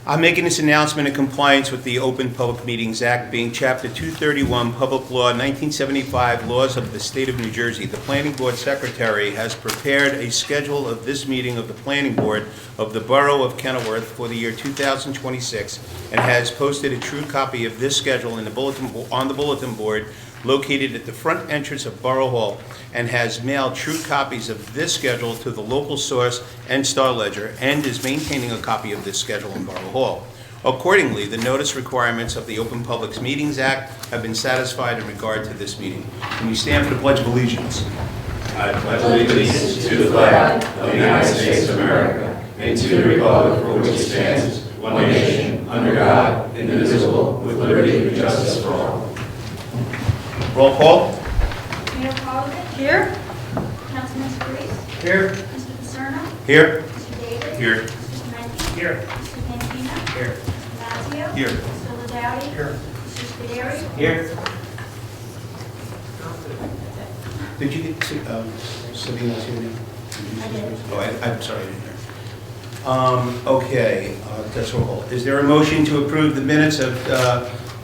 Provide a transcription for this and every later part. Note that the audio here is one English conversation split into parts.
I'm making this announcement in compliance with the Open Public Meetings Act, being Chapter 231, Public Law 1975, Laws of the State of New Jersey. The Planning Board Secretary has prepared a schedule of this meeting of the Planning Board of the Borough of Kenilworth for the year 2026 and has posted a true copy of this schedule in the on the bulletin board located at the front entrance of Borough Hall, and has mailed true copies of this schedule to the local source and Star Ledger, and is maintaining a copy of this schedule in Borough Hall. Accordingly, the notice requirements of the Open Public Meetings Act have been satisfied in regard to this meeting. Can you stand for the Pledge of Allegiance? I pledge allegiance to the flag of the United States of America and to the republic for which it stands, one nation, under God, indivisible, with liberty and justice for all. Roll call. Mayor Kolovich. Here. Councilman Scalise. Here. Mr. Paserno. Here. Mr. Davis. Here. Mr. Menke. Here. Mr. Cantina. Here. Mr. Mazzio. Here. Mr. Ladowdy. Here. Mr. Scuderi. Here. Did you get Sabina's here now? I did. Oh, I'm sorry, I didn't hear. Okay, that's all. Is there a motion to approve the minutes of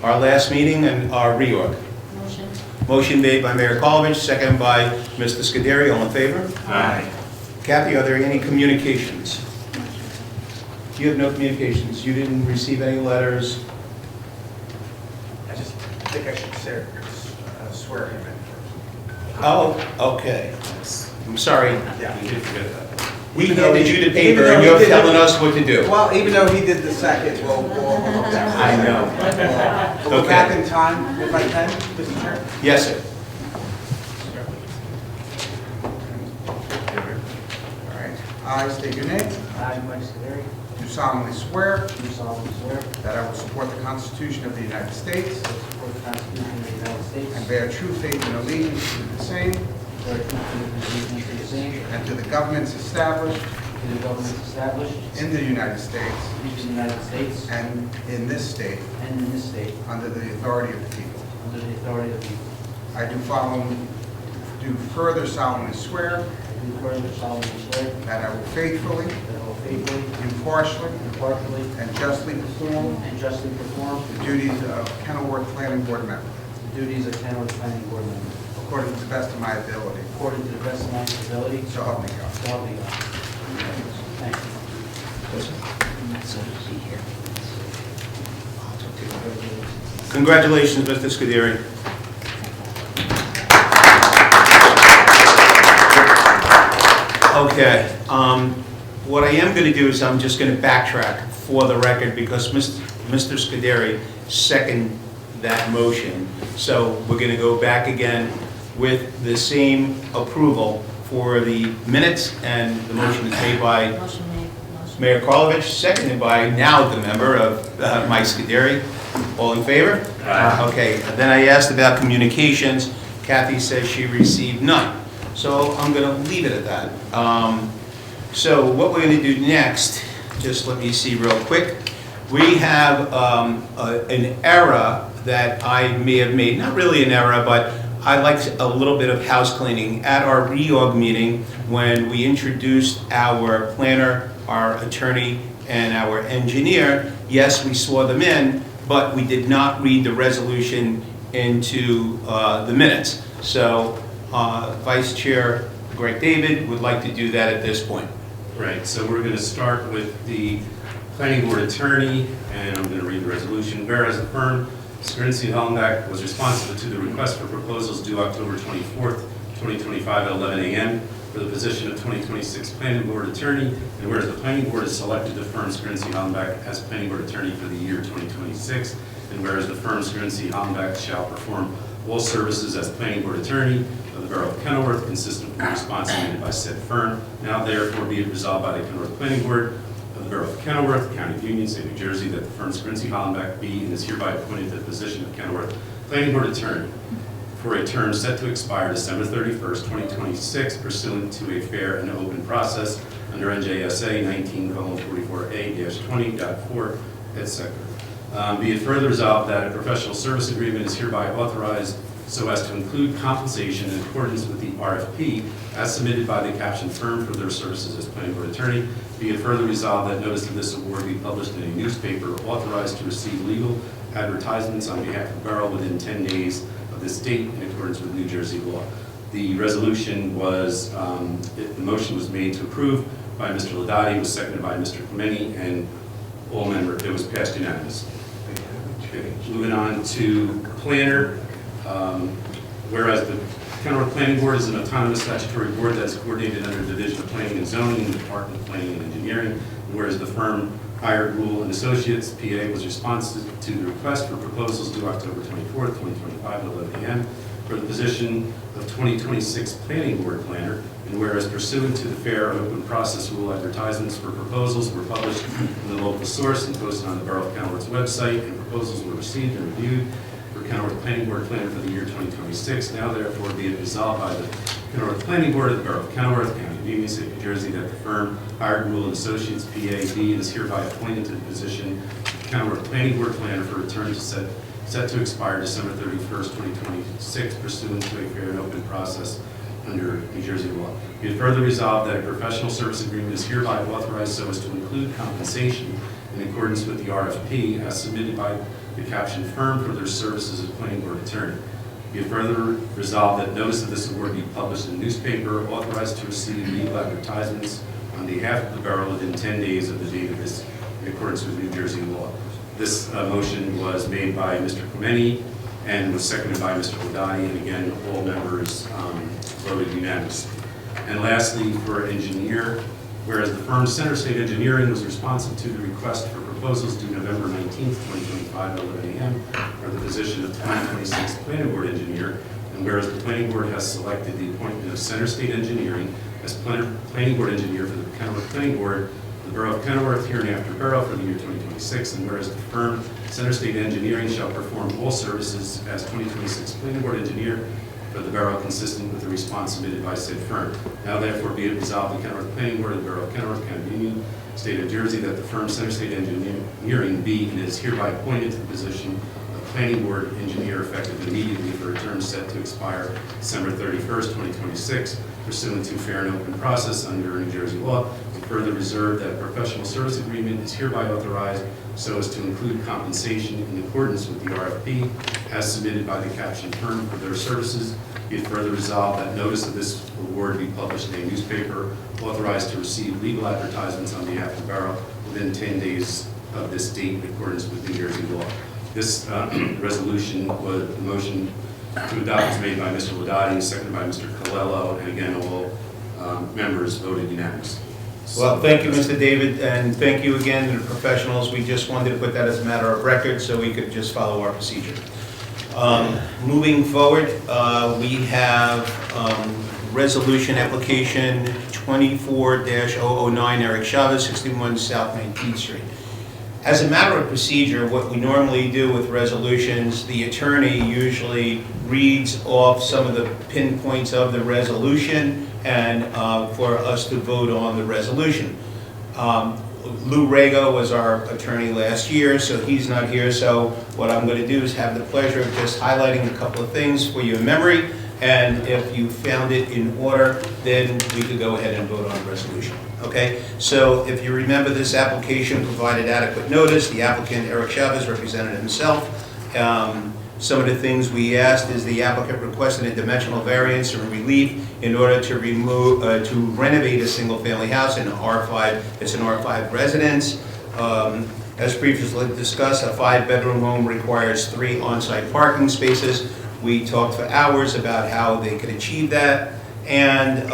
our last meeting and our reorg? Motion. Motion made by Mayor Kolovich, second by Mr. Scuderi. All in favor? Aye. Kathy, are there any communications? You have no communications? You didn't receive any letters? I just think I should swear him in first. Oh, okay. I'm sorry. Yeah. You did forget that. We Even though handed he- you the even paper though and he you're did telling it- us what to do. Well, even though he did the second, we'll look at that. I know. We'll go Okay. back in time, if I can, Mr. Chair. Yes, sir. All right. I state your name. I, Mike Scuderi, Do solemnly swear do solemnly swear that I will support the Constitution of the United States to support the Constitution of the United States and bear true faith and allegiance to the same bear true faith and allegiance to the same, and to the governments established to the governments established in the United States in the United States and in this state and in this state, under the authority of the people. under the authority of the people. I do further solemnly swear I do further solemnly swear that I will faithfully, that I will faithfully, impartially, impartially, and justly perform and justly perform the duties of Kenilworth Planning Board member, the duties of Kenilworth Planning Board member, according to the best of my ability. according to the best of my ability, So help me God. so help me God. Thank you. Congratulations, Mr. Scuderi. Okay, what I am going to do is I'm just going to backtrack for the record because Mr. Scuderi seconded that motion. So we're going to go back again with the same approval for the minutes, and the motion is made by Motion made. Mayor Karlovic, seconded by now the member of Mike Scuderi. All in favor? Aye. Okay, then I asked about communications. Kathy says she received none. So I'm going to leave it at that. So what we're going to do next, just let me see real quick. We have an error that I may have made, not really an error, but I'd like a little bit of house cleaning. At our reorg meeting, when we introduced our planner, our attorney, and our engineer, yes, we swore them in, but we did not read the resolution into the minutes. So Vice Chair Greg David would like to do that at this point. Right, so we're going to start with the planning board attorney, and I'm going to read the resolution. Whereas the firm, Scrinsky Hollenbach, was responsive to the request for proposals due October 24th, 2025 at 11 a.m. for the position of 2026 planning board attorney, and whereas the planning board has selected the firm Scrinsky Hollenbach as planning board attorney for the year 2026, and whereas the firm Scrinsky Hollenbach shall perform all services as planning board attorney of the Borough of Kenilworth, consistent with the response submitted by said firm. Now therefore be it resolved by the Kenilworth Planning Board of the Borough of Kenilworth, County of Union, State of New Jersey, that the firm Scrinsky Hollenbach be and is hereby appointed to the position of Kenilworth Planning Board Attorney for a term set to expire December 31st, 2026, pursuant to a fair and open process under NJSA 19:44A-20.4, etc. Be it further resolved that a professional service agreement is hereby authorized so as to include compensation in accordance with the RFP as submitted by the captioned firm for their services as planning board attorney. Be it further resolved that notice of this award be published in a newspaper authorized to receive legal advertisements on behalf of the borough within 10 days of this date in accordance with New Jersey law. The resolution was, the motion was made to approve by Mr. Ladati, was seconded by Mr. Clementi, and all members, it was passed unanimous. Okay, moving on to planner. Whereas the Kenilworth Planning Board is an autonomous statutory board that is coordinated under the Division of Planning and Zoning and the Department of Planning and Engineering, and whereas the firm Hired Rule and Associates, PA, was responsive to the request for proposals due October 24th, 2025 at 11 a.m. for the position of 2026 Planning Board Planner, and whereas pursuant to the fair open process rule, advertisements for proposals were published in the local source and posted on the Borough of Kenilworth's website, and proposals were received and reviewed for Kenilworth Planning Board Planner for the year 2026. Now therefore be it resolved by the Kenilworth Planning Board of the Borough of Kenilworth, County of Union, State of New Jersey, that the firm Hired Rule and Associates, PA.B. is hereby appointed to the position of Kenilworth Planning Board Planner for a term set to expire December 31st, 2026, pursuant to a fair and open process under New Jersey law. Be it further resolved that a professional service agreement is hereby authorized so as to include compensation in accordance with the RFP as submitted by the captioned firm for their services as planning board attorney. Be it further resolved that notice of this award be published in the newspaper authorized to receive legal advertisements on behalf of the borough within 10 days of the date of this in accordance with New Jersey law. This motion was made by Mr. Clementi and was seconded by Mr. Ladati, and again, all members voted unanimously. And lastly, for engineer, whereas the firm Center State Engineering was responsive to the request for proposals due November 19th, 2025 at 11 a.m. for the position of 2026 Planning Board Engineer, and whereas the Planning Board has selected the appointment of Center State Engineering as Planning Board Engineer for the Kenilworth Planning Board, the Borough of Kenilworth, hereinafter Borough, for the year 2026, and whereas the firm Center State Engineering shall perform all services as 2026 Planning Board Engineer for the borough consistent with the response submitted by said firm. Now therefore be it resolved, the Kenilworth Planning Board of the Borough of Kenilworth, County of Union, State of Jersey, that the firm Center State Engineering be and is hereby appointed to the position of Planning Board Engineer effective immediately for a term set to expire December 31st, 2026, pursuant to fair and open process under New Jersey law, and further reserve that a professional service agreement is hereby authorized so as to include compensation in accordance with the RFP as submitted by the captioned firm for their services. Be it further resolved that notice of this award be published in a newspaper authorized to receive legal advertisements on behalf of the borough within 10 days of this date in accordance with New Jersey law. This resolution, the motion to adopt was made by Mr. Ladati, seconded by Mr. Colello, and again, all members voted unanimously. Well, thank you, Mr. David, and thank you again to the professionals. We just wanted to put that as a matter of record so we could just follow our procedure. Moving forward, we have resolution application 24-009, Eric Chavez, 61 South 19th Street. As a matter of procedure, what we normally do with resolutions, the attorney usually reads off some of the pinpoints of the resolution and for us to vote on the resolution. Lou Rego was our attorney last year, so he's not here. So what I'm going to do is have the pleasure of just highlighting a couple of things for you in memory, and if you found it in order, then we could go ahead and vote on the resolution. Okay, so if you remember, this application provided adequate notice. The applicant, Eric Chavez, represented himself. Some of the things we asked is the applicant requested a dimensional variance or relief in order to remove, to renovate a single-family house in an R5. It's an R5 residence. As previously discussed, a 5-bedroom home requires 3 on-site parking spaces. We talked for hours about how they could achieve that, and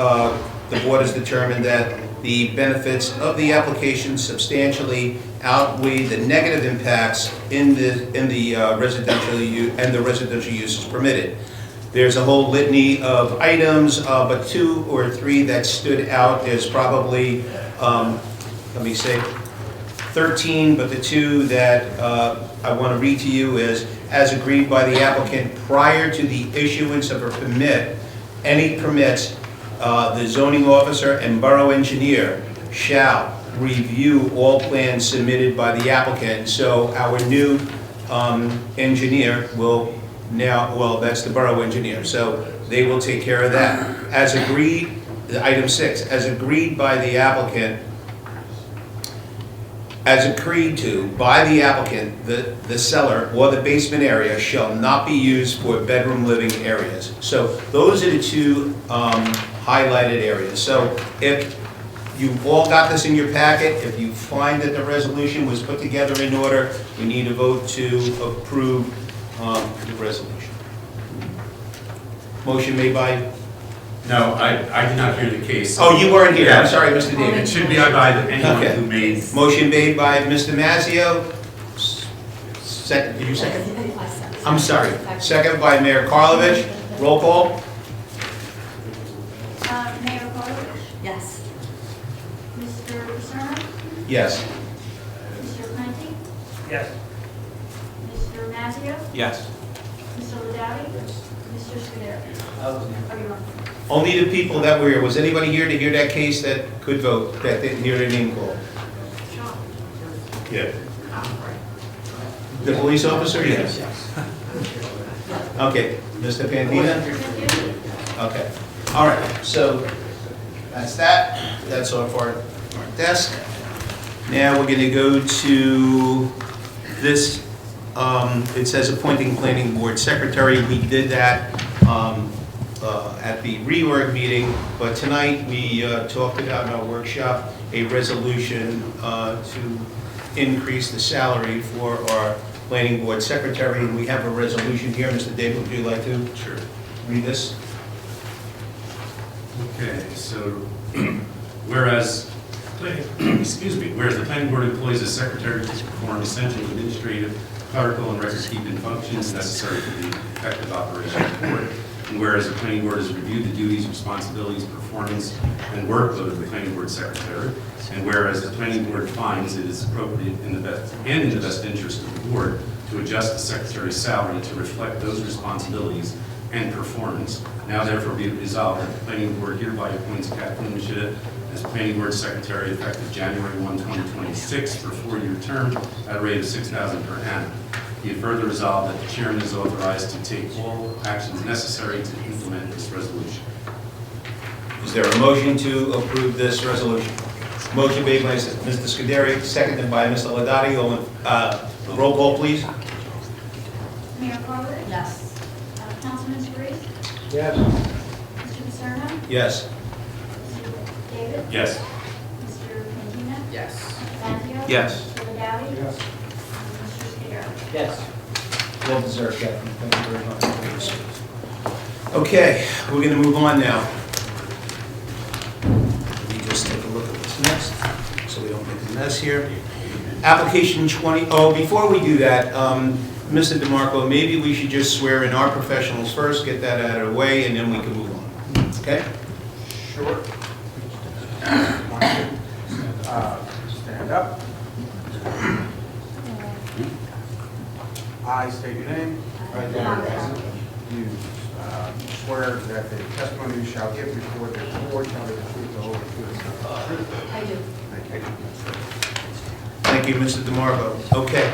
the board has determined that the benefits of the application substantially outweigh the negative impacts in the residential use and the residential uses permitted. There's a whole litany of items, but 2 or 3 that stood out. There's probably, let me say, 13, but the 2 that I want to read to you is, as agreed by the applicant prior to the issuance of a permit, any permits, the zoning officer and borough engineer shall review all plans submitted by the applicant. So our new engineer will now, well, that's the borough engineer, so they will take care of that. As agreed, item 6, as agreed by the applicant, as agreed to by the applicant, the cellar or the basement area shall not be used for bedroom living areas. So those are the two highlighted areas. So if you've all got this in your packet, if you find that the resolution was put together in order, we need a vote to approve the resolution. Motion made by, No, I did not hear the case. oh, you weren't here, I'm sorry, Mr. David. It should be by anyone Okay. who made, Motion made by Mr. Mazzio. Second, did you second? I'm sorry. Second by Mayor Karlovic. Roll call? Mayor Karlovic, Yes. Mr. Paterno, Yes. Mr. Clancy, Yes. Mr. Mazzio, Yes. Mr. Ladowdy, Mr. Scuderi. I wasn't here. Are you on? Only the people that were here. Was anybody here to hear that case that could vote, that didn't hear their name called? Yeah. The police officer? Yes. Okay. Mr. Pandina? Okay. All right. So that's that. That's off our desk. Now we're going to go to this. It says appointing planning board secretary. We did that at the reorg meeting, but tonight we talked about in our workshop a resolution to increase the salary for our planning board secretary. And we have a resolution here. Mr. David, would you like to sure. read this? Okay, so whereas, excuse me, whereas the planning board employs a secretary to perform essential administrative, clerical, and record-keeping functions necessary for the effective operation of the board, and whereas the planning board has reviewed the duties, responsibilities, performance, and workload of the planning board secretary, and whereas the planning board finds it is appropriate in the best interest of the board to adjust the secretary's salary to reflect those responsibilities and performance. Now therefore be it resolved that the planning board hereby appoints Kathleen Machida as planning board secretary effective January 1, 2026 for a 4-year term at a rate of $6,000 per annum. Be it further resolved that the chairman is authorized to take all actions necessary to implement this resolution. Is there a motion to approve this resolution? Motion made by Mr. Scuderi, seconded by Mr. Ladati. Roll call, please. Mayor Karlovic, Yes. Councilman Scarese, Yes. Mr. Paterno, Yes. Mr. David, Yes. Mr. Pandina, Yes. Mr. Mazzio. Yes. Mr. Ladowdy, Yes. and Mr. Scuderi. Yes. Well deserved, Captain. Thank you very much. Okay, we're going to move on now. Let me just take a look at what's next, so we don't make a mess here. Application 20, oh, before we do that, Mr. DeMarco, maybe we should just swear in our professionals first, get that out of the way, and then we can move on. Okay? Sure. Stand up. I state your name. Right there. You swear that the testimony you shall give before the board shall be the truth, the whole truth, and nothing but the truth. I do. Thank you. Thank you, Mr. DeMarco. Okay.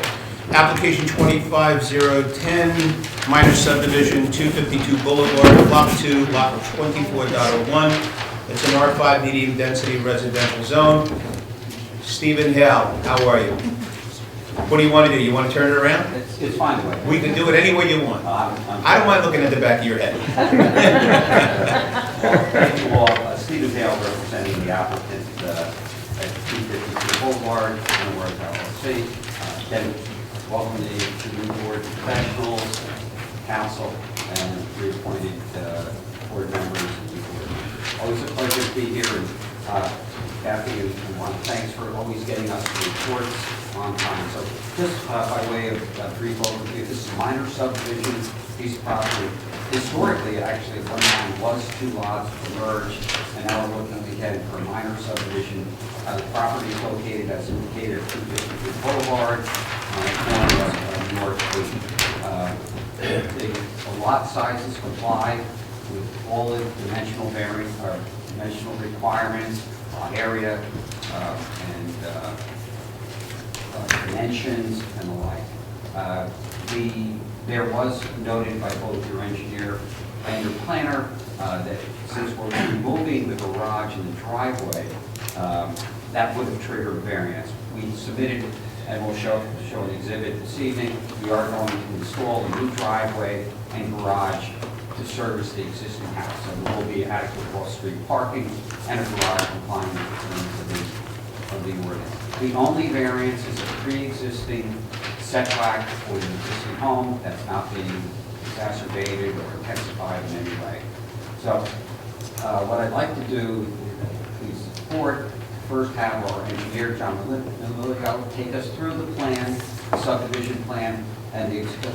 Application 25010, minor subdivision, 252 Boulevard, Block 2, Lot 24.01. It's an R5 medium density residential zone. Stephen Hale, how are you? What do you want to do? You want to turn it around? It's fine the way. We can do it any way you want. I don't mind looking at the back of your head. Thank you all. Stephen Hale representing the applicant at 252 Boulevard, Kenilworth LLC. Again, welcome to the new board professionals, council, and reappointed board members. Always a pleasure to be here. And Kathy, and thanks for always getting us reports on time. So just by way of brief overview, this is a minor subdivision piece of property. Historically, actually, at one time was 2 lots merged, and now we're looking again for a minor subdivision. The property is located, as indicated, at 252 Boulevard, on the corner of North Street. The lot sizes comply with all the dimensional requirements, area, dimensions and the like. There was noted by both your engineer and your planner that since we're removing the garage and the driveway, that would have triggered variance. We submitted, and we'll show an exhibit this evening, we are going to install a new driveway and garage to service the existing house. So there will be adequate cross-street parking and a garage complying with the terms of the ordinance. The only variance is a pre-existing setback for the existing home that's not being exacerbated or intensified in any way. So what I'd like to do, if please support, first have our engineer, John Milio, take us through the plan, the subdivision plan, and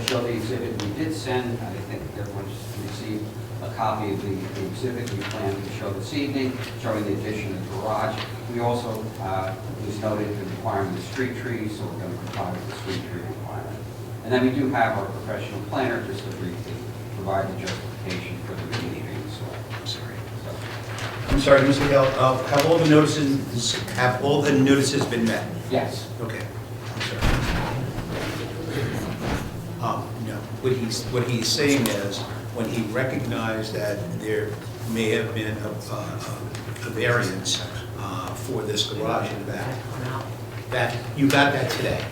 show the exhibit we did send. I think everyone's received a copy of the exhibit we plan to show this evening, showing the addition of the garage. We also, it was noted the requirement of street trees, so we're going to comply with the street tree requirement. And then we do have our professional planner just to briefly provide the justification for the relief being sought. I'm sorry, Mr. Hill, have all the notices been met? Yes. Okay, I'm sorry. No, what he's saying is, when he recognized that there may have been a variance for this garage in the back, that you got that today.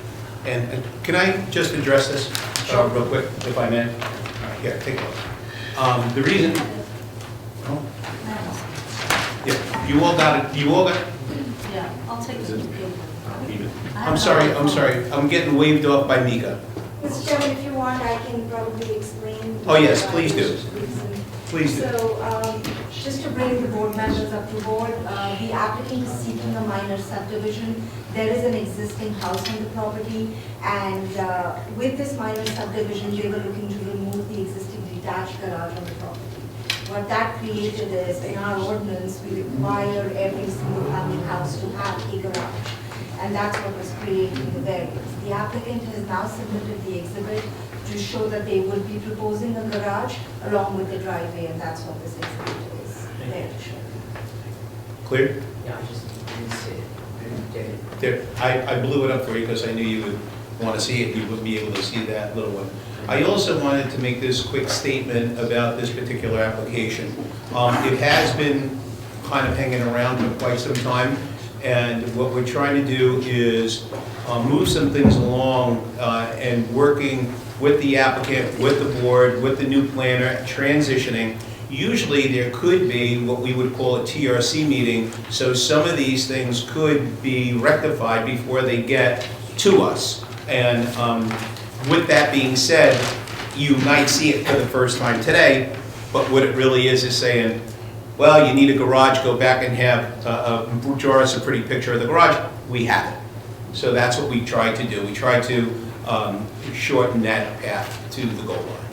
And can I just address this real quick, if I may? All right, here, take a look. The reason, oh, yeah, you all got it, Yeah, I'll take this paper. I'm sorry, I'm getting waved off by Mika. Mr. Chairman, if you want, I can probably explain. Oh, yes, please do. Please do. So, just to bring the board members up to board, the applicant is seeking a minor subdivision. There is an existing house on the property, and with this minor subdivision, they were looking to remove the existing detached garage on the property. What that created is, in our ordinance, we require every single family house to have a garage. And that's what was creating the variance. The applicant has now submitted the exhibit to show that they would be proposing a garage along with the driveway, and that's what this exhibit is there to show. Clear? Yeah, I just didn't see it. Didn't get it. There, I blew it up for you because I knew you would want to see it, you would be able to see that little one. I also wanted to make this quick statement about this particular application. It has been kind of hanging around for quite some time, and what we're trying to do is move some things along and working with the applicant, with the board, with the new planner, transitioning. Usually there could be what we would call a TRC meeting, so some of these things could be rectified before they get to us. And with that being said, you might see it for the first time today, but what it really is saying, well, you need a garage, go back and draw us a pretty picture of the garage. We have it. So that's what we tried to do. We tried to shorten that path to the goal line.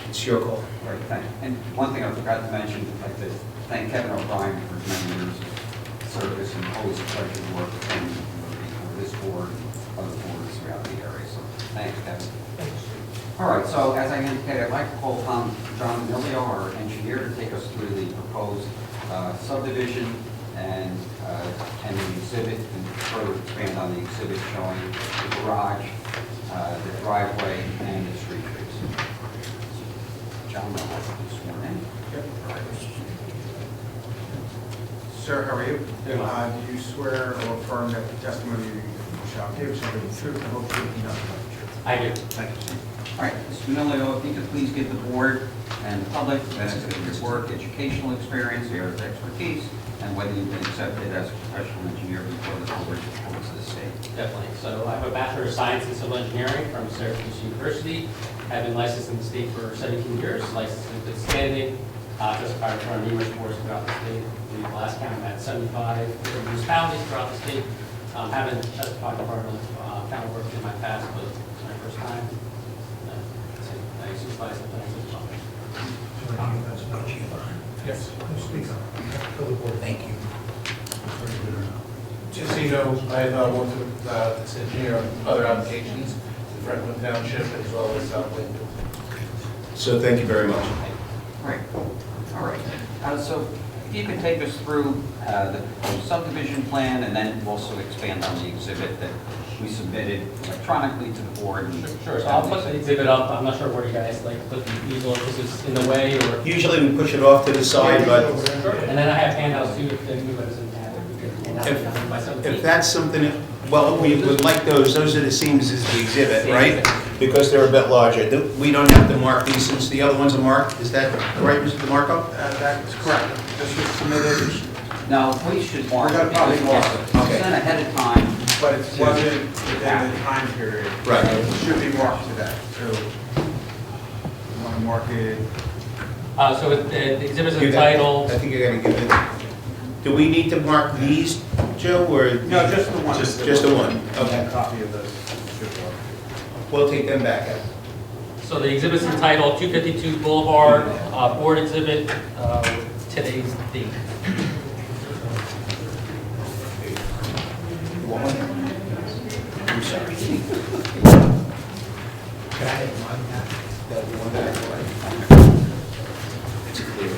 It's your call. Great, thank you. And one thing I forgot to mention, I'd like to thank Kevin O'Brien for his many years of service, and always a pleasure to work with him for this board and other boards throughout the area. So thanks, Kevin. All right, so as I indicated, I'd like to call upon John Milio, our engineer, to take us through the proposed subdivision and the exhibit, and further expand on the exhibit showing the garage, the driveway, and the street trees. John, I'll have you sworn in. Sir, how are you? Do you swear or affirm that the testimony you shall give shall be the truth and whole truth and nothing but the truth? I do. Thank you, sir. All right, Mr. Milio, if you could please give the board and the public the benefit of your work, educational experience, areas of expertise, and whether you've been accepted as a professional engineer before the board reports to the state. Definitely. So I have a Bachelor of Science in Civil Engineering from Syracuse University. I've been licensed in the state for 17 years, licensed in good standing, testified for numerous boards throughout the state. In the last count, I've had 75 different municipalities throughout the state. Haven't testified for county work in my past, but it's my first time. I supervise the plans as well. Yes, speak up. Tell the board. Thank you. Just so you know, I've worked with this engineer on other applications in Franklin Township as well as South Plainfield. So thank you very much. All right. So you could take us through the proposed subdivision plan and then also expand on the exhibit that we submitted electronically to the board. Sure, so I'll put the exhibit up. I'm not sure where you guys like to put the easel, if this is in the way or... Usually we push it off to the side, but And then I have handouts too, if anybody doesn't have it. We can hand out them by 17. if that's something, well, we would like those are the seams as the exhibit, right? Because they're a bit larger. We don't have to mark these since the other ones are marked. Is that right, Mr. DeMarco? That's correct. This was submitted, Now, we should mark We're it gonna probably because mark it's it. Okay. sent ahead of time. but it wasn't within the time period. Right. So it should be marked to that. So you want to mark it, So the exhibit's You got- entitled, I think you're gonna give it. Do we need to mark these, Joe, or? no, just the one. Just the one, okay. A copy of this. should work. We'll take them back out. so the exhibit's entitled 252 Boulevard, board exhibit, today's date. I'm sorry. Can I have mine back? That one back, It's clear.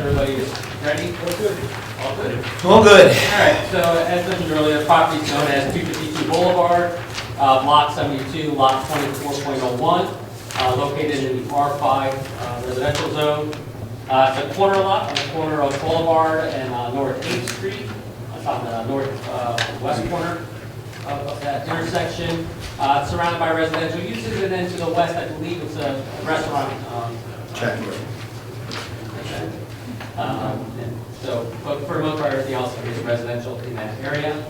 Everybody is ready? All good. All good. All right, so as mentioned earlier, the property is known as 252 Boulevard, Block 72, Lot 24.01, located in the R5 residential zone. It's a corner lot on the corner of Boulevard and North 8th Street. It's on the northwest corner of that intersection. It's surrounded by residential uses, and then to the west, I believe it's a restaurant. Check. And so, but for the most part, everything else is residential in that area.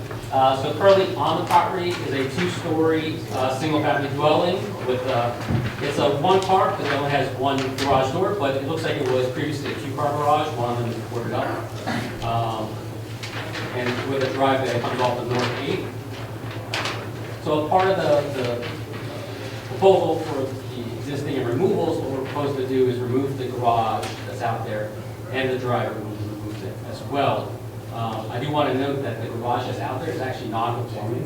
So currently on the property is a two-story, single-family dwelling with, it's a one-car, because it only has one garage door, but it looks like it was previously a two-car garage, one of them is boarded up. And with a driveway that comes off of North 8. So part of the proposal for the existing and removals, what we're proposing to do is remove the garage that's out there, and the driveway will be removed as well. I do want to note that the garage that's out there is actually non-conforming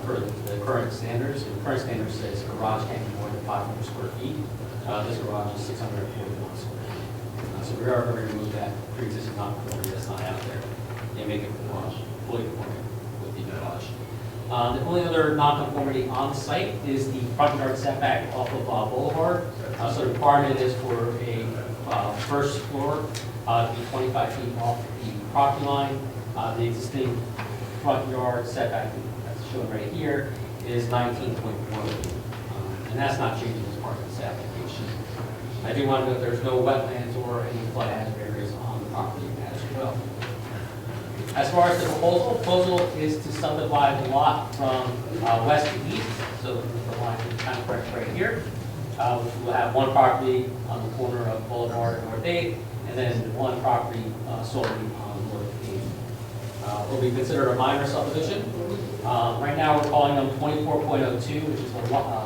for the current standards. The current standard says garage can't be more than 500 square feet. This garage is 641 square feet. So we are going to remove that pre-existing non-conformity that's not out there and make it fully conforming with the garage. The only other non-conformity on the site is the front yard setback off of Boulevard. So the requirement is for a first floor to be 25 feet off the property line. The existing front yard setback, that's shown right here, is 19.1 feet. And that's not changing as part of this application. I do want to note there's no wetlands or any flood hazard areas on the property as well. As far as the proposal is to subdivide the lot from west to east, so the line is kind of correct right here. We'll have one property on the corner of Boulevard and North 8th, and then one property solely on North 8th. Will be considered a minor subdivision. Right now, we're calling them 24.02, which is the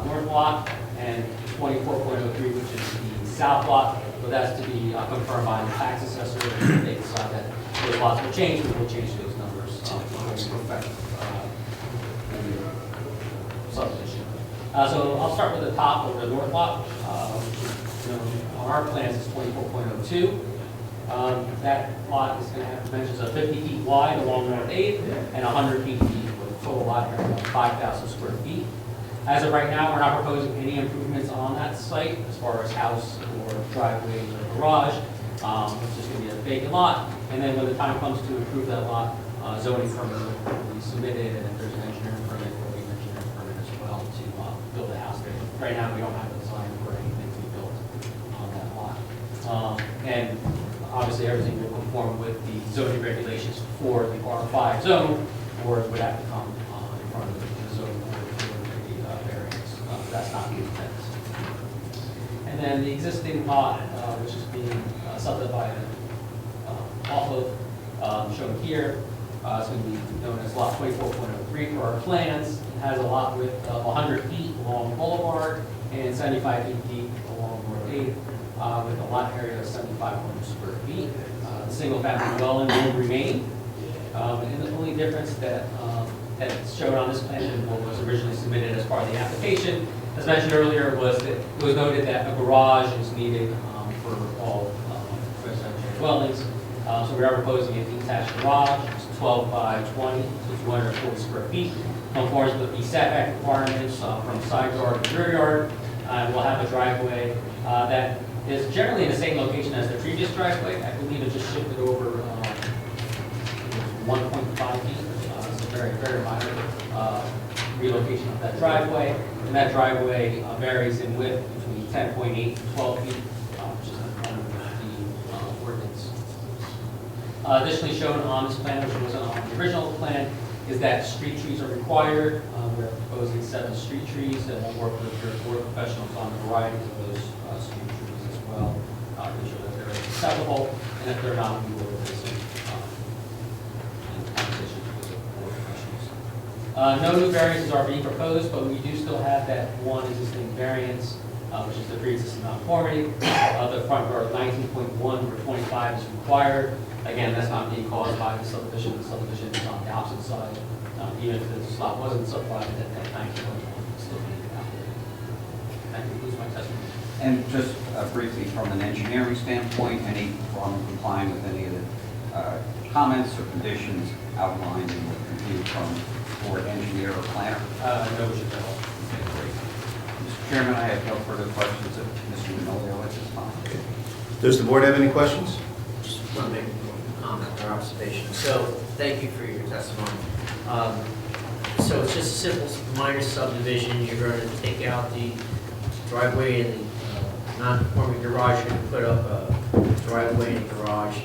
north lot, and 24.03, which is the south lot. But that's to be confirmed by the tax assessor. If they decide that those lots will change, we will change those numbers. Subdivision. So I'll start with the top of the north lot, which is on our plans is 24.02. That lot is going to have dimensions of 50 feet wide along North 8th and 100 feet deep with a total lot area of 5,000 square feet. As of right now, we're not proposing any improvements on that site as far as house or driveway or garage. It's just going to be a vacant lot. And then when the time comes to improve that lot, zoning permit will be submitted, and if there's an engineering permit, there will be an engineering permit as well to build a house there. Right now, we don't have a design for anything to be built on that lot. And obviously, everything will conform with the zoning regulations for the R5 zone, or it would have to come in front of the zoning board for the variance. That's not the intent. And then the existing lot, which is being subdivided off of, shown here, it's going to be known as lot 24.03 for our plans. It has a lot width of 100 feet along Boulevard and 75 feet deep along North 8th. With a lot area of 7,500 square feet. The single-family dwelling will remain. And the only difference that's shown on this plan and what was originally submitted as part of the application, as mentioned earlier, was that it was noted that a garage is needed for all dwellings. So we are proposing a detached garage, it's 12 by 20, so 240 square feet. Conforms with the setback requirements from side yard to rear yard. We'll have a driveway that is generally in the same location as the previous driveway. I believe it just shifted over 1.5 feet. It's a very, very minor relocation of that driveway. And that driveway varies in width between 10.8 to 12 feet, which is under the ordinance. Additionally shown on this plan, which wasn't on the original plan, is that street trees are required. We're proposing 7 street trees, and we'll work with your board professionals on the variety of those street trees as well, to ensure that they're acceptable, and if they're not, we will raise some conversations with the board professionals. No new variances are being proposed, but we do still have that one existing variance, which is the pre-existing nonconformity. The front yard 19.1 where 25 is required. Again, that's not being caused by the subdivision. The subdivision is on the opposite side. Even if this lot wasn't subdivided, that 19.1 would still be out there. That concludes my testimony. And just briefly, from an engineering standpoint, any problem complying with any of the comments or conditions outlined in the review from board engineer or planner? No issues at all. Okay, great. Mr. Chairman, I have no further questions of Mr. Minolio at this time. Does the board have any questions? Just want to make a comment or observation. So, thank you for your testimony. So it's just a simple minor subdivision. You're going to take out the driveway and the non-conforming garage. You're going to put up a driveway and garage,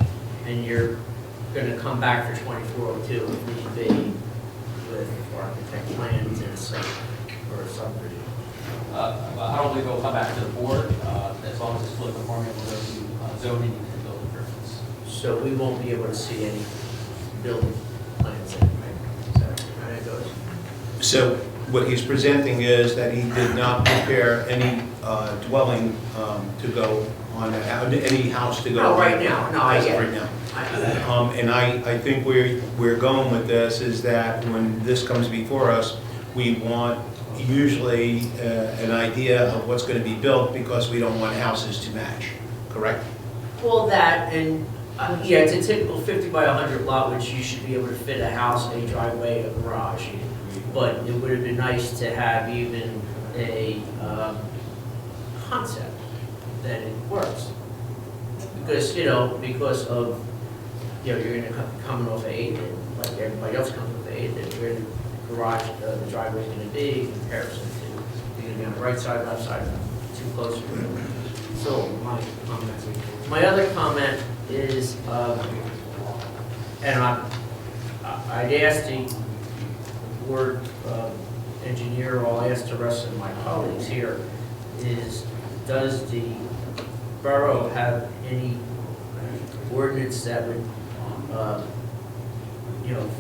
and you're going to come back for 2402 if need be with architect plans and a site or a subdivision. I don't believe it'll come back to the board. As long as it's fully conforming, we'll go to zoning and building permits. So we won't be able to see any building plans anyway. Is that how it goes? So what he's presenting is that he did not prepare any dwelling to go on that, any house to go. No, on right now. No, I as of get it. right now. I know that. And I think we're going with this is that when this comes before us, we want usually an idea of what's going to be built because we don't want houses to match, correct? Well, that, and, yeah, it's a typical 50 by 100 lot, which you should be able to fit a house, a driveway, a garage. But it would have been nice to have even a concept that it works. Because, because of, you're going to coming off of 8th, and like everybody else comes off of 8th, and where the garage, the driveway is going to be in comparison to, you're going to be on the right side, left side, too close. So my comment. My other comment is, and I'd asked the board engineer, or I'll ask the rest of my colleagues here, is does the borough have any ordinance that would,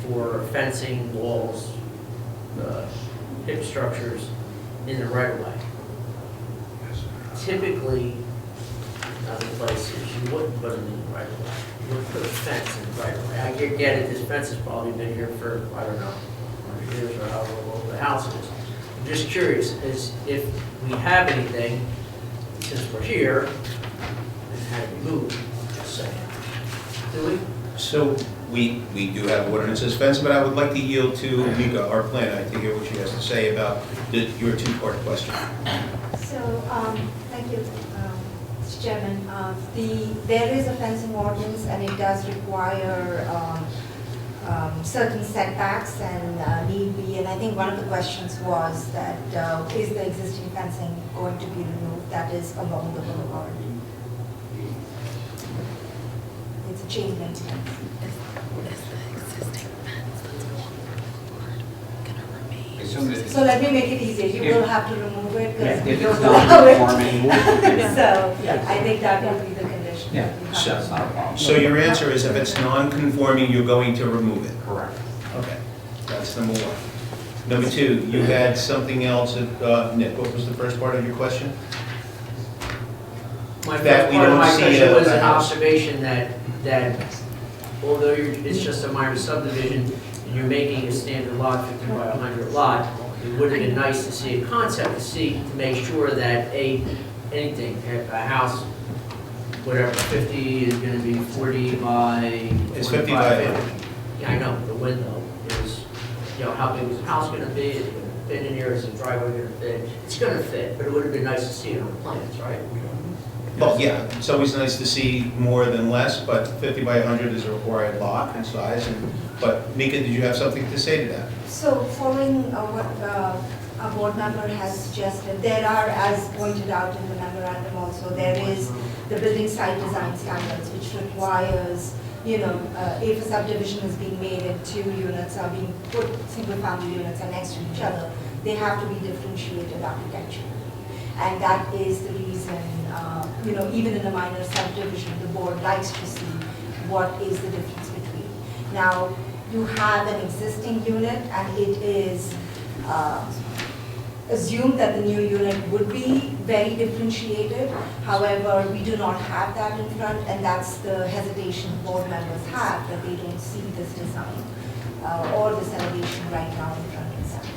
for fencing, walls, hip structures in the right of way? Typically, other places, you wouldn't put them in the right of way. You would put a fence in the right of way. I get it, this fence has probably been here for, I don't know, 100 years or however old the house is. I'm just curious, is if we have anything, since we're here, and had it removed, just saying. Do we? So we do have ordinances fence, but I would like to yield to Mika, our planner, to hear what she has to say about your two-part question. So, thank you, Mr. Chairman. There is a fencing ordinance and it does require certain setbacks and need be, and I think one of the questions was that is the existing fencing going to be removed that is along the boulevard? It's a chain link fence. So let me make it easier, you will have to remove it because If we it's don't allow it. non-conforming, So, I think that will be the condition. yeah, You have that's to- not a problem. So your answer is if it's non-conforming, you're going to remove it? Correct. Okay, that's number one. Number two, you had something else, Nick, what was the first part of your question? My That first we part of don't my see question was a an house. observation that although it's just a minor subdivision, and you're making a standard lot, 50 by 100 lot, it would have been nice to see a concept, to make sure that a house whatever, 50 is gonna be 40 by... It's 50 by 50. Yeah, I know, the window is, you know, how big is the house gonna be, is it gonna fit in here, is the driveway gonna fit? It's gonna fit, but it would've been nice to see it on the plans, right? Well, yeah, it's always nice to see more than less, but 50 by 100 is a required lot and size. But Mika, did you have something to say to that? So following what a board member has suggested, there are, as pointed out in the memorandum also, there is the building site design standards, which requires, you know, if a subdivision is being made and 2 units are being put, single-family units are next to each other, they have to be differentiated architecturally. And that is the reason, you know, even in a minor subdivision, the board likes to see what is the difference between. Now, you have an existing unit and it is assumed that the new unit would be very differentiated. However, we do not have that in front, and that's the hesitation board members have, that they don't see this design or this elevation right now in front of them.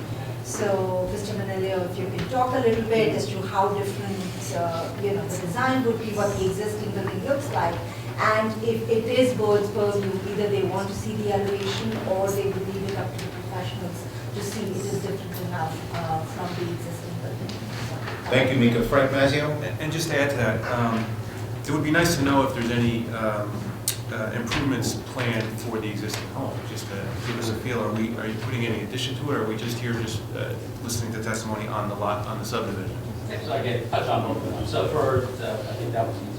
So, Mr. Manilio, if you can talk a little bit as to how different, you know, the design would be, what the existing building looks like, and if it is board's purview, either they want to see the elevation or they would leave it up to the professionals to see it is different enough from the existing building. Thank you, Mika. Frank Mazzio? And just to add to that, it would be nice to know if there's any improvements planned for the existing home, just to give us a feel. Are you putting any addition to it, or are we just here listening to testimony on the lot, on the subdivision? Okay, so I can touch on both of them. So for, I think that was easy.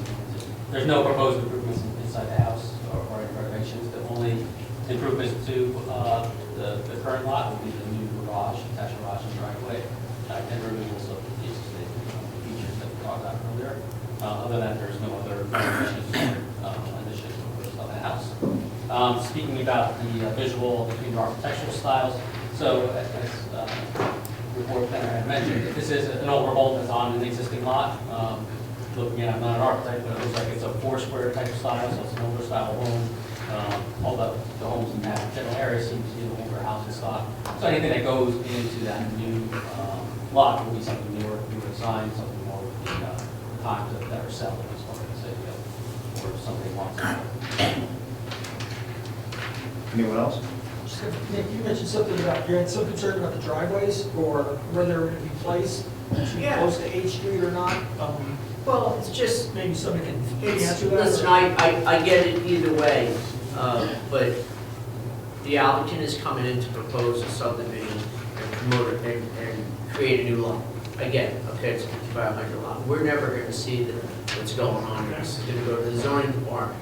There's no proposed improvements inside the house or any renovations. The only improvements to the current lot would be the new garage, attached garage and driveway, and removals of the existing features that we talked about earlier. Other than that, there's no other renovations or additions proposed on the house. Speaking about the visual between the architectural styles, so as the board planner had mentioned, this is an older home that's on an existing lot. Looking at, I'm not an architect, but it looks like it's a 4-square type of style, so it's an older style home. All the homes in that general area seem to be an older housing stock. So anything that goes into that new lot will be something newer design, something more with the times that are selling as far as the city, or somebody wants it. Anyone else? Nick, you mentioned something about, you had some concern about the driveways or whether it would be placed Yeah. close to H Street or not. Well, it's just, Maybe somebody can it's, answer that. listen, I get it either way, but the applicant is coming in to propose a subdivision and promote it and create a new lot. Again, okay, it's a 500 lot. We're never going to see what's going on here. This is going to go to the zoning department.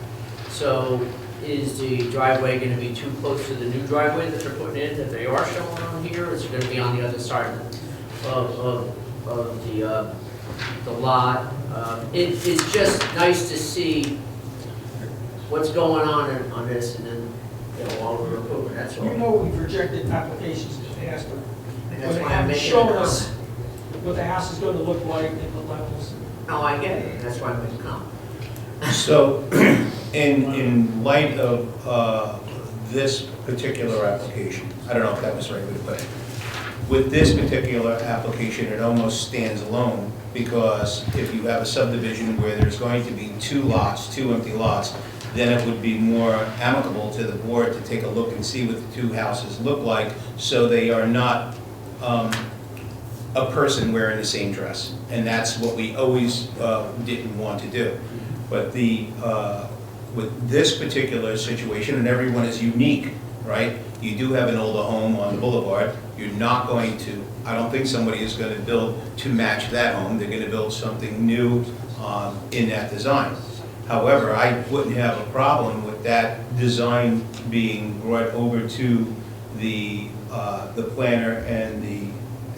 So is the driveway going to be too close to the new driveway that they're putting in, that they are showing on here, or is it going to be on the other side of the lot? It's just nice to see what's going on this, and then, you know, while we're approving, that's all. You know, we've rejected applications in the past, but And when that's they why I'm haven't making shown a us comment. what the house is going to look like and the levels. No, I get it, and that's why I'm making a comment. So, in light of this particular application, I don't know if that was the right way to put it. With this particular application, it almost stands alone, because if you have a subdivision where there's going to be 2 lots, 2 empty lots, then it would be more amicable to the board to take a look and see what the 2 houses look like, so they are not a person wearing the same dress. And that's what we always didn't want to do. But with this particular situation, and everyone is unique, right? You do have an older home on the boulevard. You're not going to, I don't think somebody is going to build to match that home. They're going to build something new in that design. However, I wouldn't have a problem with that design being brought over to the planner and the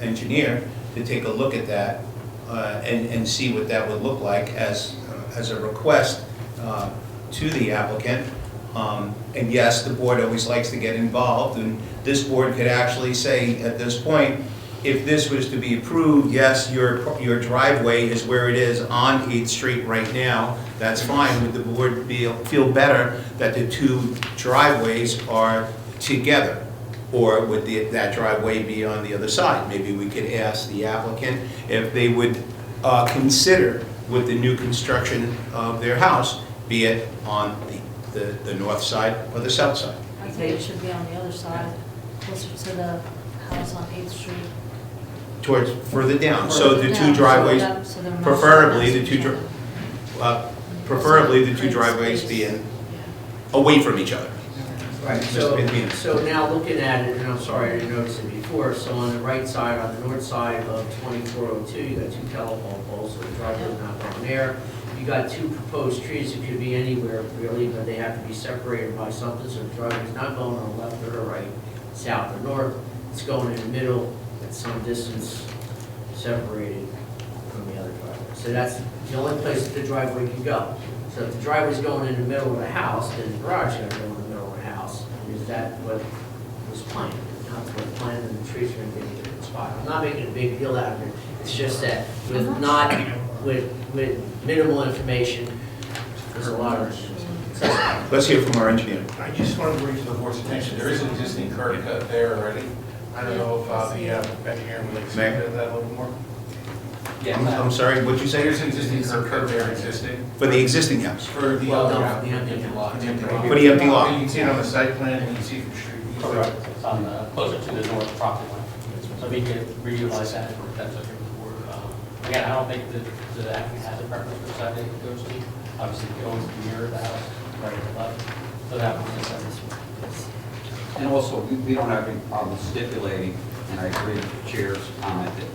engineer to take a look at that and see what that would look like as a request to the applicant. And yes, the board always likes to get involved, and this board could actually say at this point, if this was to be approved, yes, your driveway is where it is on 8th Street right now, that's fine. Would the board feel better that the 2 driveways are together? Or would that driveway be on the other side? Maybe we could ask the applicant if they would consider with the new construction of their house, be it on the north side or the south side. I think it should be on the other side, closer to the house on 8th Street. Towards, further down, so the Further two down, driveways, so they're not preferably next the to two, each other. preferably the two Create driveways space. being away from each other. Right, Mr. so, Pantino. so now looking at it, and I'm sorry, I didn't notice it before, so on the right side, on the north side of 2402, you got 2 telephone poles, so the driveway's not going there. You got 2 proposed trees, it could be anywhere really, but they have to be separated by something, so the driveway's not going on the left or the right, south or north, it's going in the middle at some distance separated from the other driveway. So that's the only place that the driveway can go. So if the driveway's going in the middle of the house, then the garage is going to go in the middle of the house. Is that what was planned? Not what planned, and the trees are going to be in a different spot. I'm not making a big deal out of it. It's just that with not, with minimal information, there's a lot of. Let's hear from our engineer. I just wanted to bring to the board's attention, there is an existing curb cut there already. I don't know if the engineer would like to speak to that a little more. I'm sorry, what'd you say? There's an existing curb cut there existing. For the existing house? For the Well, other no, house. the empty lot. The empty lot. For the empty lot. You can see it on the site plan, and you can see from street. view. Correct. It's on the, closer to the north property line. So we could reutilize that if that's okay with the board. Again, I don't think that the applicant has a preference for side they goes to. Obviously, it could always mirror the house right at the left. So that would be this one. And also, we don't have any problem stipulating, and I agree with the chair's comment, that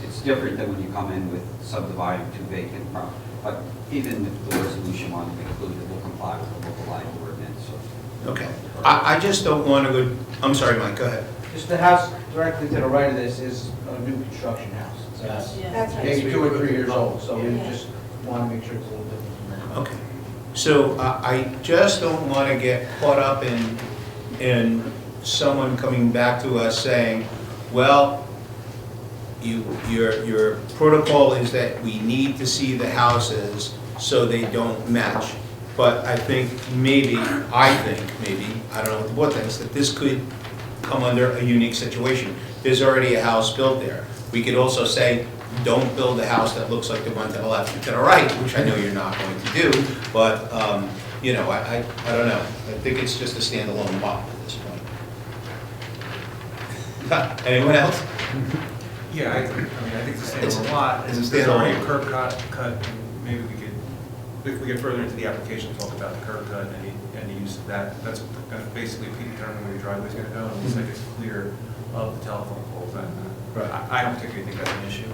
it's different than when you come in with subdividing 2 vacant properties. But even if the resolution wanted to include it, will comply with the local light ordinance, so. Okay. I just don't want to go, I'm sorry, Mike, go ahead. Just the house directly to the right of this is a new construction house. It's Yeah. That's right. maybe 2 or 3 years old, so we Yeah. just want to make sure it's a little different from that. Okay. So I just don't want to get caught up in someone coming back to us saying, well, your protocol is that we need to see the houses so they don't match. But I think maybe, I don't know what the board thinks, that this could come under a unique situation. There's already a house built there. We could also say, don't build a house that looks like the one to the left and to the right, which I know you're not going to do, but, you know, I don't know. I think it's just a standalone lot at this point. Anyone else? Yeah, I think it's a standalone lot, and It's a there's already a standalone. curb cut, and maybe we could, if we get further into the application, talk about the curb cut and the use of that. That's gonna basically determine where your driveway's gonna go, and looks like it's clear of the telephone poles. Right. I don't particularly think that's an issue.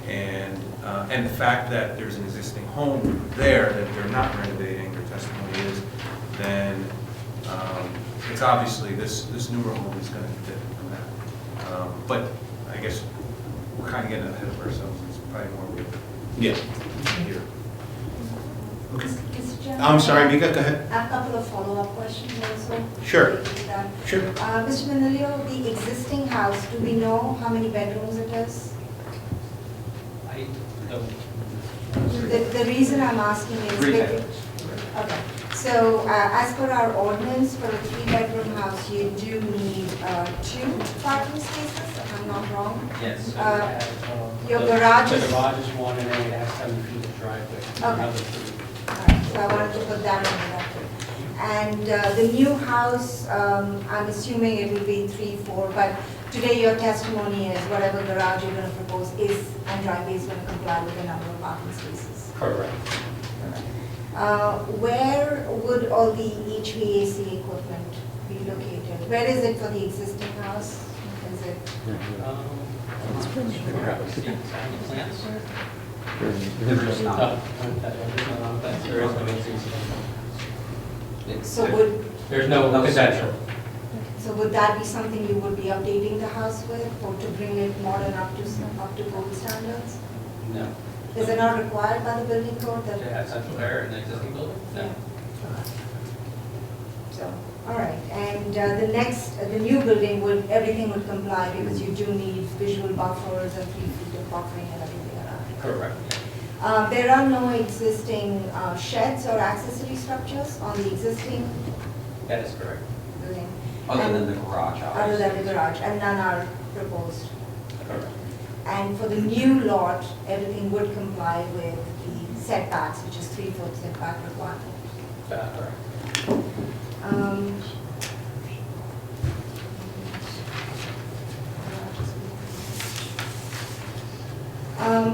And the fact that there's an existing home there that they're not renovating, their testimony is, then it's obviously this newer home is gonna fit from that. But I guess we're kind of getting ahead of ourselves. It's probably more we Yeah. here. Okay. Mr. Chairman? I'm sorry, Mika, go ahead. A couple of follow-up questions also. Sure. related to that. Sure. Mr. Manilio, the existing house, do we know how many bedrooms it is? I don't. The reason I'm asking is. 3 bedrooms. Okay, so as per our ordinance, for a 3-bedroom house, you do need 2 parking spaces, if I'm not wrong. Yes. so Uh, we have, your the- garage The is- garage is one, and then we have 7 feet of driveway. Okay. Another 3. All right, so I wanted to put that on the record. And the new house, I'm assuming it will be 3, 4, but today your testimony is whatever garage you're going to propose is, and driveway is going to comply with the number of parking spaces. Correct. Where would all the HVAC equipment be located? Where is it for the existing house? Is it, It's pretty sure. Plants? There is not. There is no existing. so would, There's no potential. so would that be something you would be updating the house with, or to bring it modern up to code standards? No. Is it not required by the building code that? To have central air in the existing building? No. So, all right, and the new building everything would comply because you do need visual buffers and 3 feet of buffering and everything around it. Correct. There are no existing sheds or accessory structures on the existing That is correct. building? Other And- than the garage, Other obviously. than the garage, and none are proposed. Correct. And for the new lot, everything would comply with the setbacks, which is 3-foot setback requirement. Correct.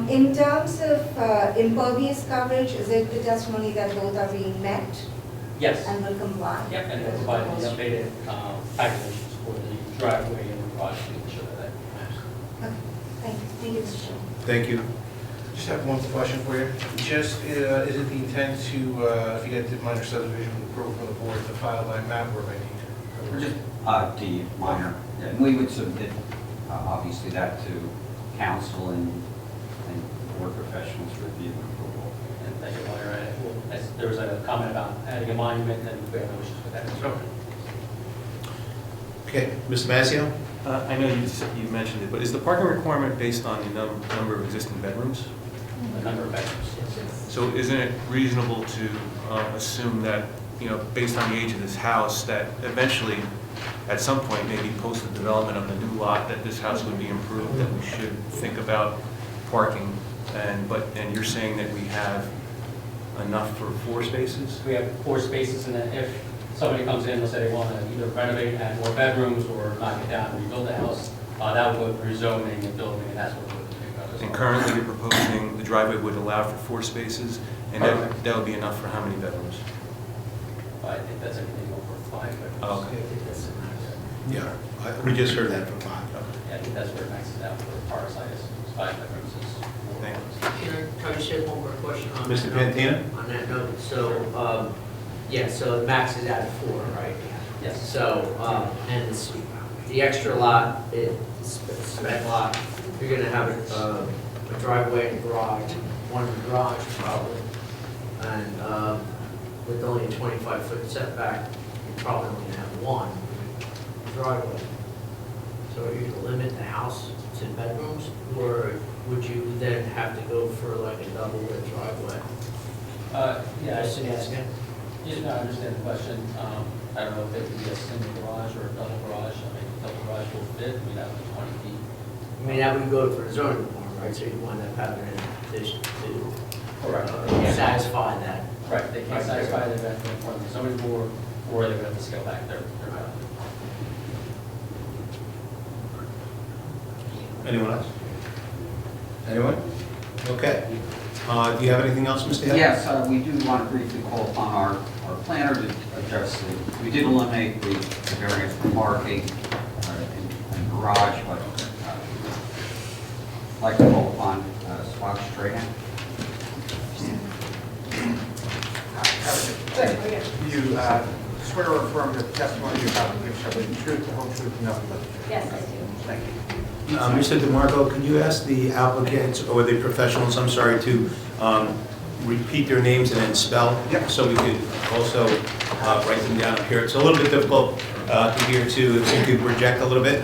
In terms of impervious coverage, is it the testimony that both are being met Yes. and will comply? Yep, and it provided the updated calculations for the driveway and the garage to ensure that that matches. Okay, thank you. Thank you, Mr. Chairman. Thank you. Just have one question for you. Just, is it the intent to, if you get the minor subdivision approval from the board, to file by map or by deed? Just the minor, and we would submit, obviously, that to council and board professionals for review and approval. And thank you, Lawyer. There was a comment about adding a monument, and we have no issues with that. Okay, Mr. Mazzio? I know you mentioned it, but is the parking requirement based on the number of existing bedrooms? The number of bedrooms. So isn't it reasonable to assume that, based on the age of this house, that eventually, at some point, maybe post the development of the new lot, that this house would be improved, that we should think about parking? And you're saying that we have enough for 4 spaces? We have 4 spaces, and then if somebody comes in, let's say they want to either renovate, add more bedrooms, or knock it down and rebuild the house, that would go through zoning and building, and that's what we're looking at. And currently, you're proposing the driveway would allow for 4 spaces, and that would be enough for how many bedrooms? I think that's anything over 5 bedrooms. Oh, okay. Yeah, we just heard that from 5. Yeah, I think that's where it maxes out for the park size, 5 bedrooms is 4 Thank bedrooms. Can I just add one more question on Mr. that note? Pantina? On that note, so, yeah, so it maxes out at 4, right? Yes. So, and it's the extra lot, it's spec lot, you're gonna have a driveway and a garage, one in the garage probably, and with only a 25-foot setback, you're probably only gonna have one driveway. So are you gonna limit the house to bedrooms, or would you then have to go for like a double-width driveway? Yeah, Just asking. I understand the question. I don't know if it would be a single garage or a double garage. I mean, double garage will fit, that would be 20 feet. I mean, that would go for the zoning reform, right? So you wind up having an addition to Correct. satisfy that. Right, they can't satisfy the event in front of the zoning board, or they're going to have to scale back their value. Anyone else? Anyone? Okay. Do you have anything else, Mr. Hill? Yes, we do want to briefly call upon our planner to address we did eliminate the variance for parking and garage, but I'd like to call upon Swatch Strahan. You swear or affirm that the testimony you're about to give shall be the truth, the whole truth, and nothing but the truth? Yes, I do. Thank you. Mr. DeMarco, can you ask the applicants or the professionals, I'm sorry, to repeat their names and then spell? Yep. So we could also write them down up here. It's a little bit difficult to hear too, if you could project a little bit.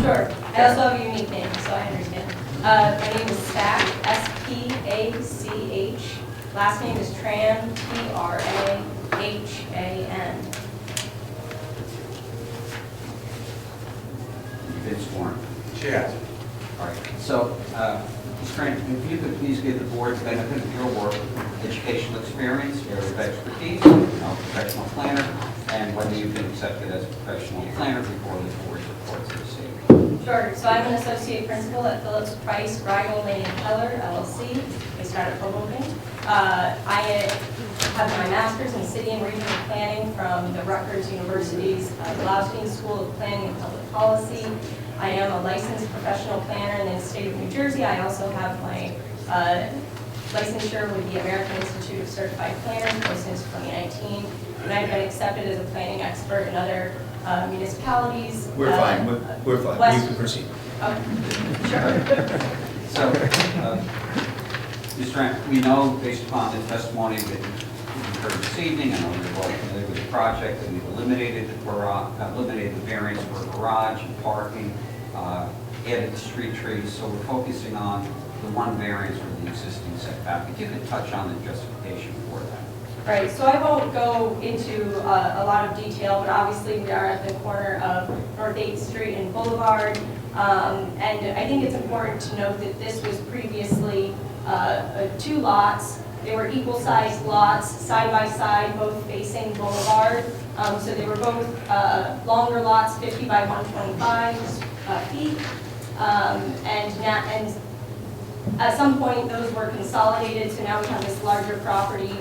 Sure. I also have a unique name, so I understand. My name is Spach, S-P-A-C-H. Last name is Tran, T-R-A-H-A-N. You've been sworn. She has. All right. So, Ms. Grant, if you could please give the board the benefit of your work, educational experience, area of expertise, professional planner, and whether you've been accepted as a professional planner before the board's reports are received. Sure. So I'm an associate principal at Phillips Price, Rigel, Lane & Keller, LLC, based out of Hoboken. I have my master's in city and regional planning from the Rutgers University's Gloucester School of Planning and Public Policy. I am a licensed professional planner in the state of New Jersey. I also have my licensure with the American Institute of Certified Planners since 2019. And I've been accepted as a planning expert in other municipalities. We're fine. We're fine. West- You can proceed. Sure. So, Ms. Grant, we know, based upon the testimony that you've heard this evening, I know you're well familiar with the project, that we've eliminated the variance for garage and parking, added the street trees, so we're focusing on the one variance for the existing setback. If you could touch on the justification for that. Right, so I won't go into a lot of detail, but obviously we are at the corner of North 8th Street and Boulevard. And I think it's important to note that this was previously 2 lots. They were equal-sized lots, side by side, both facing Boulevard. So they were both longer lots, 50 by 125 feet. And at some point, those were consolidated, so now we have this larger property.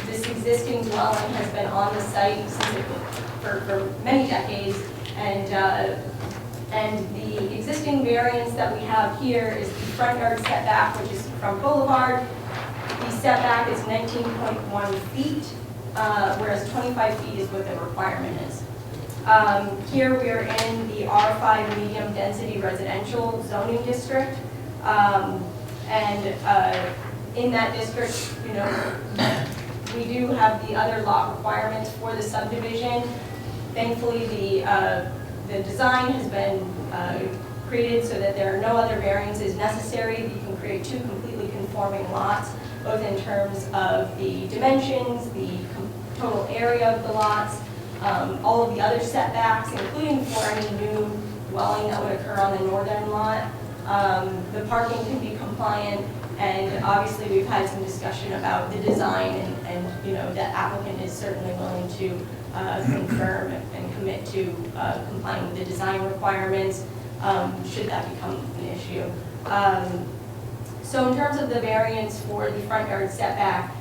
This existing dwelling has been on the site for many decades, and the existing variance that we have here is the front yard setback, which is from Boulevard. The setback is 19.1 feet, whereas 25 feet is what the requirement is. Here we are in the R5 medium density residential zoning district. In that district, you know, we do have the other lot requirements for the subdivision. Thankfully, the design has been created so that there are no other variances necessary. You can create 2 completely conforming lots, both in terms of the dimensions, the total area of the lots, all of the other setbacks, including for any new dwelling that would occur on the northern lot. The parking can be compliant, and obviously we've had some discussion about the design, and you know, the applicant is certainly willing to confirm and commit to complying with the design requirements, should that become an issue. So in terms of the variance for the front yard setback,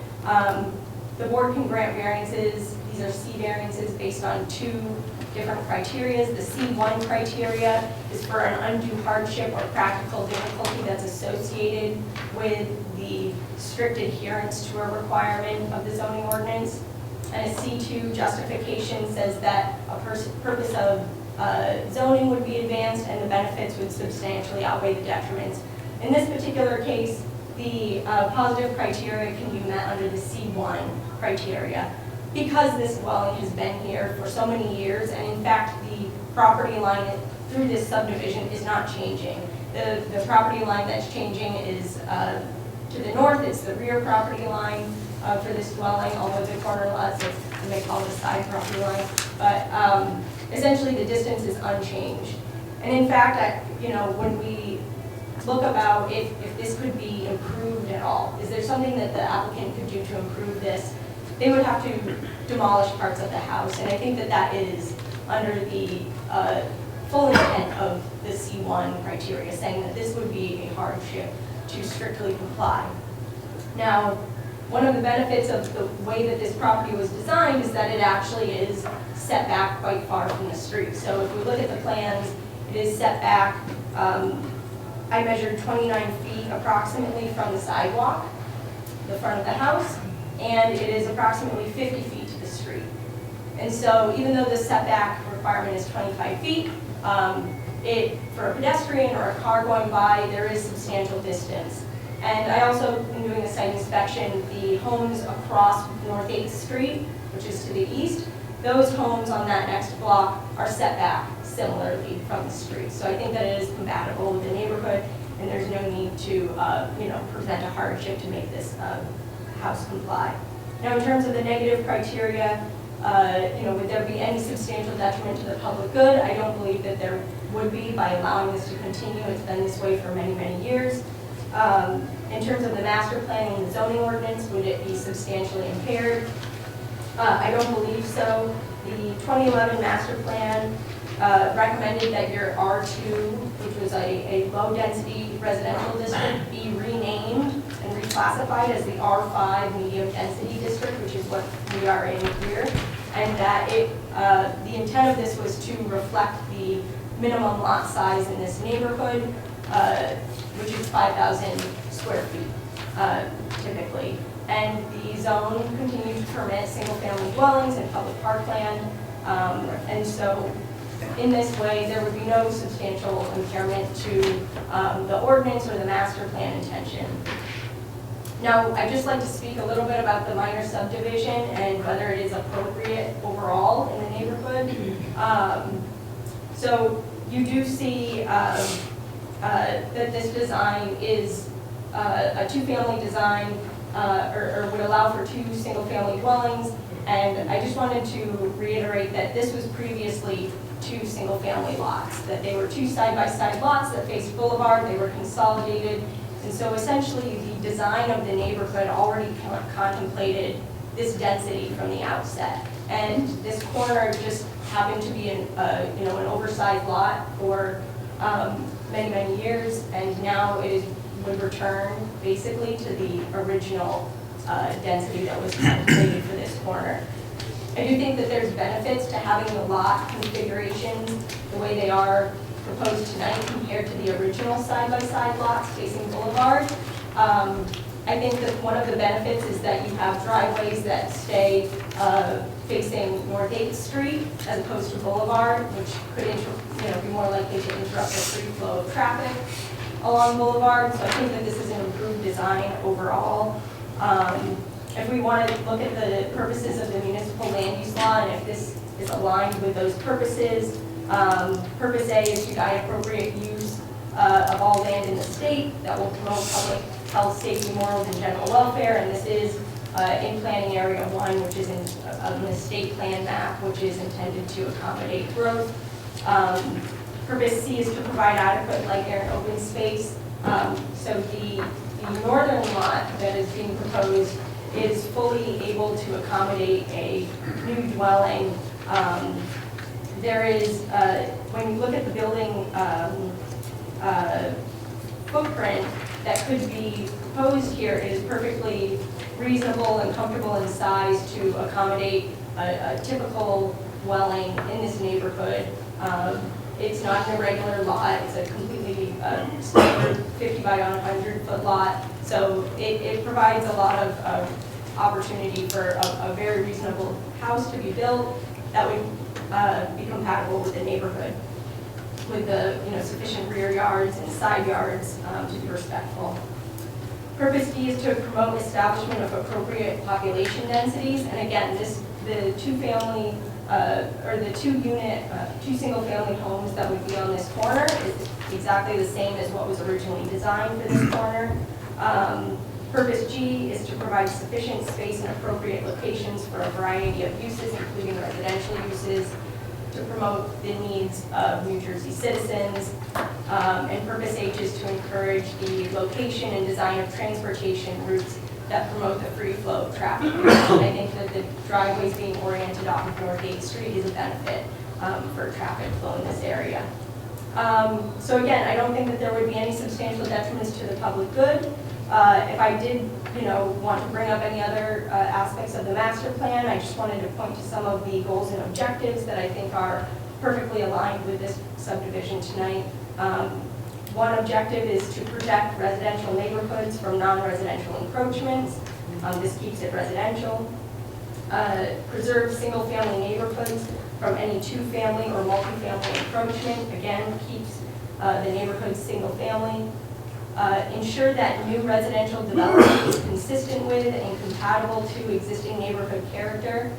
the board can grant variances. These are C variances based on 2 different criteria. The C1 criteria is for an undue hardship or practical difficulty that's associated with the strict adherence to a requirement of the zoning ordinance. And a C2 justification says that a purpose of zoning would be advanced and the benefits would substantially outweigh the detriments. In this particular case, the positive criteria can be met under the C1 criteria. Because this dwelling has been here for so many years, and in fact, the property line through this subdivision is not changing. The property line that's changing is to the north. It's the rear property line for this dwelling, although the corner lots, you may call it the side property line. But essentially, the distance is unchanged. And in fact, you know, when we look about if this could be improved at all, is there something that the applicant could do to improve this? They would have to demolish parts of the house, and I think that that is under the full intent of the C1 criteria, saying that this would be a hardship to strictly comply. Now, one of the benefits of the way that this property was designed is that it actually is set back quite far from the street. So if we look at the plans, it is set back, I measured 29 feet approximately from the sidewalk, the front of the house, and it is approximately 50 feet to the street. And so even though the setback requirement is 25 feet, for a pedestrian or a car going by, there is substantial distance. And I also, in doing a site inspection, the homes across North 8th Street, which is to the east, those homes on that next block are set back similarly from the street. So I think that it is compatible with the neighborhood, and there's no need to you know, present a hardship to make this house comply. Now, in terms of the negative criteria, you know, would there be any substantial detriment to the public good? I don't believe that there would be by allowing this to continue. It's been this way for many, many years. In terms of the master plan and the zoning ordinance, would it be substantially impaired? I don't believe so. The 2011 master plan recommended that your R2, which was a low-density residential district, be renamed and reclassified as the R5 medium-density district, which is what we are in here, and that the intent of this was to reflect the minimum lot size in this neighborhood, which is 5,000 square feet typically. And the zone continued to permit single-family dwellings and public parkland, and so in this way, there would be no substantial impairment to the ordinance or the master plan intention. Now, I'd just like to speak a little bit about the minor subdivision and whether it is appropriate overall in the neighborhood. So you do see that this design is a 2-family design, or would allow for 2 single-family dwellings. And I just wanted to reiterate that this was previously two single-family lots, that they were two side-by-side lots that faced Boulevard, they were consolidated. And so essentially, the design of the neighborhood already contemplated this density from the outset. And this corner just happened to be an oversized lot for many, many years, and now it would return basically to the original density that was contemplated for this corner. I do think that there's benefits to having the lot configurations the way they are proposed tonight compared to the original side-by-side lots facing Boulevard. I think that one of the benefits is that you have driveways that stay facing North 8th Street as opposed to Boulevard, which could be more likely to interrupt the free flow of traffic along Boulevard. So I think that this is an improved design overall. If we want to look at the purposes of the municipal land use law, and if this is aligned with those purposes, Purpose A is to guide appropriate use of all land in the state that will promote public health, safety, morals, and general welfare. And this is in planning area 1, which is in the state plan map, which is intended to accommodate growth. Purpose C is to provide adequate light, air, and open space. So the northern lot that is being proposed is fully able to accommodate a new dwelling. There is, when you look at the building footprint that could be proposed here, it is perfectly reasonable and comfortable in size to accommodate a typical dwelling in this neighborhood. It's not an irregular lot, it's a completely standard 50 by 100 foot lot. So it provides a lot of opportunity for a very reasonable house to be built that would be compatible with the neighborhood, with the sufficient rear yards and side yards to be respectful. Purpose D is to promote establishment of appropriate population densities. And again, the two-family or the two single-family homes that would be on this corner is exactly the same as what was originally designed for this corner. Purpose G is to provide sufficient space and appropriate locations for a variety of uses, including residential uses, to promote the needs of New Jersey citizens. And Purpose H is to encourage the location and design of transportation routes that promote the free flow of traffic. I think that the driveways being oriented off of North 8th Street is a benefit for traffic flow in this area. So again, I don't think that there would be any substantial detriments to the public good. If I did, want to bring up any other aspects of the master plan, I just wanted to point to some of the goals and objectives that I think are perfectly aligned with this subdivision tonight. One objective is to protect residential neighborhoods from non-residential encroachments. This keeps it residential. Preserve single-family neighborhoods from any two-family or multi-family encroachment. Again, keeps the neighborhood single-family. Ensure that new residential development is consistent with and compatible to existing neighborhood character.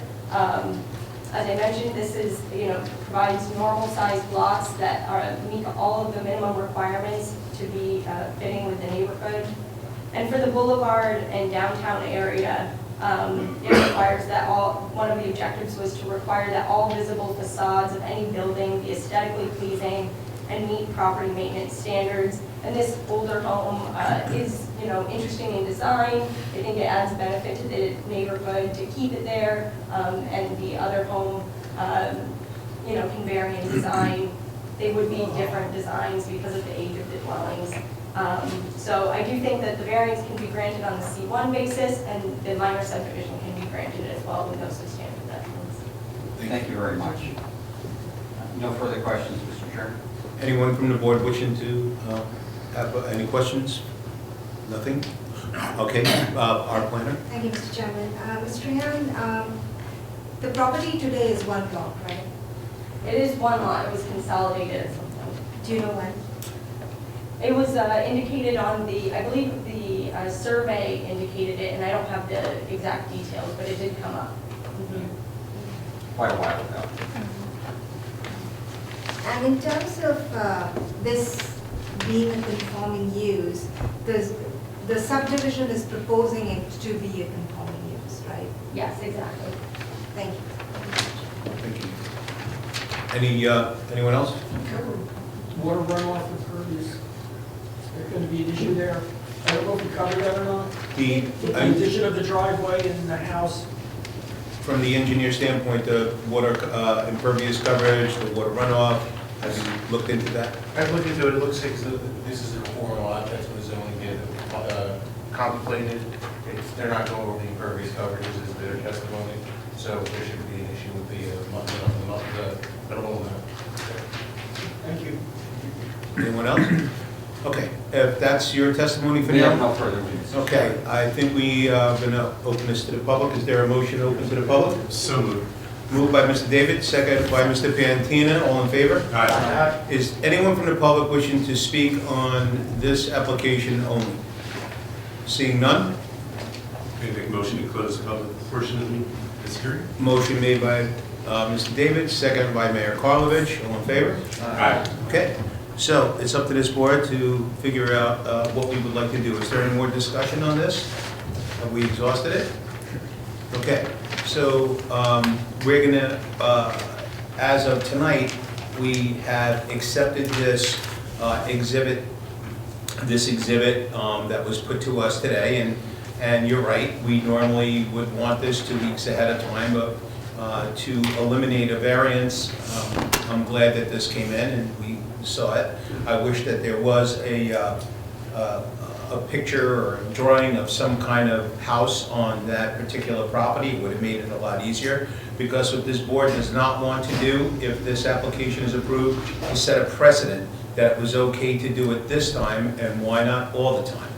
As I mentioned, this is, provides normal-sized lots that meet all of the minimum requirements to be fitting with the neighborhood. And for the boulevard and downtown area, it requires that one of the objectives was to require that all visible facades of any building be aesthetically pleasing and meet property maintenance standards. And this older home is, interesting in design. I think it adds benefit to the neighborhood to keep it there. And the other home, can vary in design. They would be different designs because of the age of the dwellings. So I do think that the variance can be granted on the C1 basis, and the minor subdivision can be granted as well with no substantial detriments. Thank you very much. No further questions, Mr. Chairman? Anyone from the board wishing to have any questions? Nothing? Okay, our planner? Thank you, Mr. Chairman. Mr. Trahan, the property today is one block, right? It is one lot. It was consolidated at some point. Do you know when? It was indicated on I believe the survey indicated it, and I don't have the exact details, but it did come up. Quite a while ago. And in terms of this being a conforming use, the subdivision is proposing it to be a conforming use, right? Yes, exactly. Thank you. Thank you. Anyone else? Water runoff and impervious, is there going to be an issue there? I don't know if you covered that or not. With the addition of the driveway and the house. From the engineer standpoint, the water impervious coverage, the water runoff, have you looked into that? I've looked into it, it looks like this is a conforming lot, that's what the zoning did, contemplated. They're not going over the impervious coverages as their testimony, so there shouldn't be an issue with the minimum amount. Thank you. Anyone else? Okay, if that's your testimony for We have now. no further witnesses. Okay, I think we are going to open this to the public. Is there a motion to open to the public? So moved. Moved by Mr. David, second by Mr. Pantina. All in favor? Aye. Is anyone from the public wishing to speak on this application only? Seeing none? Can I make a motion to close the public portion of this hearing? Motion made by Mr. David, second by Mayor Karlovich. All in favor? Aye. Okay, so it's up to this board to figure out what we would like to do. Is there any more discussion on this? Have we exhausted it? Okay, so we're gonna, as of tonight, we have accepted this exhibit that was put to us today, and you're right, we normally would want this 2 weeks ahead of time, but to eliminate a variance, I'm glad that this came in and we saw it. I wish that there was a picture or a drawing of some kind of house on that particular property. It would have made it a lot easier, because what this board does not want to do, if this application is approved, is set a precedent that it was okay to do it this time, and why not all the time?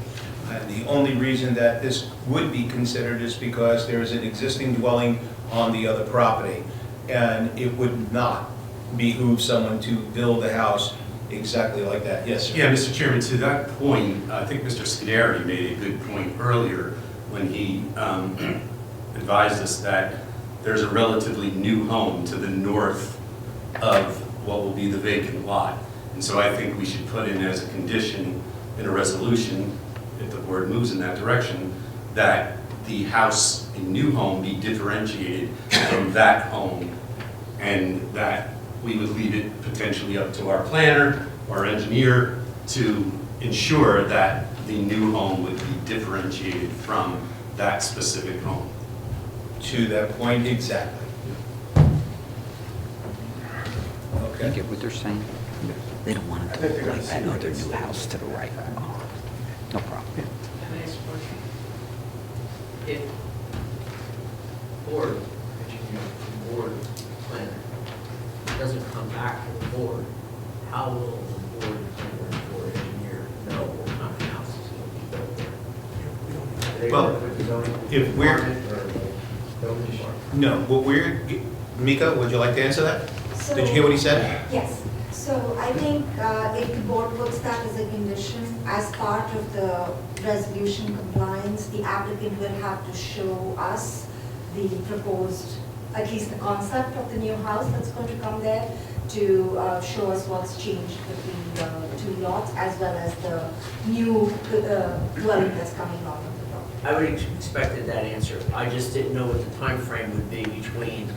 And the only reason that this would be considered is because there is an existing dwelling on the other property, and it would not behoove someone to build a house exactly like that. Yes, sir? Yeah, Mr. Chairman, to that point, I think Mr. Scuderi made a good point earlier when he advised us that there's a relatively new home to the north of what will be the vacant lot. And so I think we should put in as a condition in a resolution, if the board moves in that direction, that the house, a new home, be differentiated from that home, and that we would leave it potentially up to our planner or engineer to ensure that the new home would be differentiated from that specific home. To that point, exactly. I Okay. get what they're saying. They don't want I to think do they're like gonna that. see No, what their it's- new house to the right. No problem. Can I ask a question? If board, board planner doesn't come back to the board, how will the board planner and board engineer know what kind of house is going to be built there? Well, if we're, no, what we're, Mika, would you like to answer that? Did you hear what he said? Yes. So I think if the board puts that as a condition, as part of the resolution compliance, the applicant will have to show us the proposed, at least the concept of the new house that's going to come there, to show us what's changed between the two lots, as well as the new dwelling that's coming on the property. I would have expected that answer. I just didn't know what the time frame would be between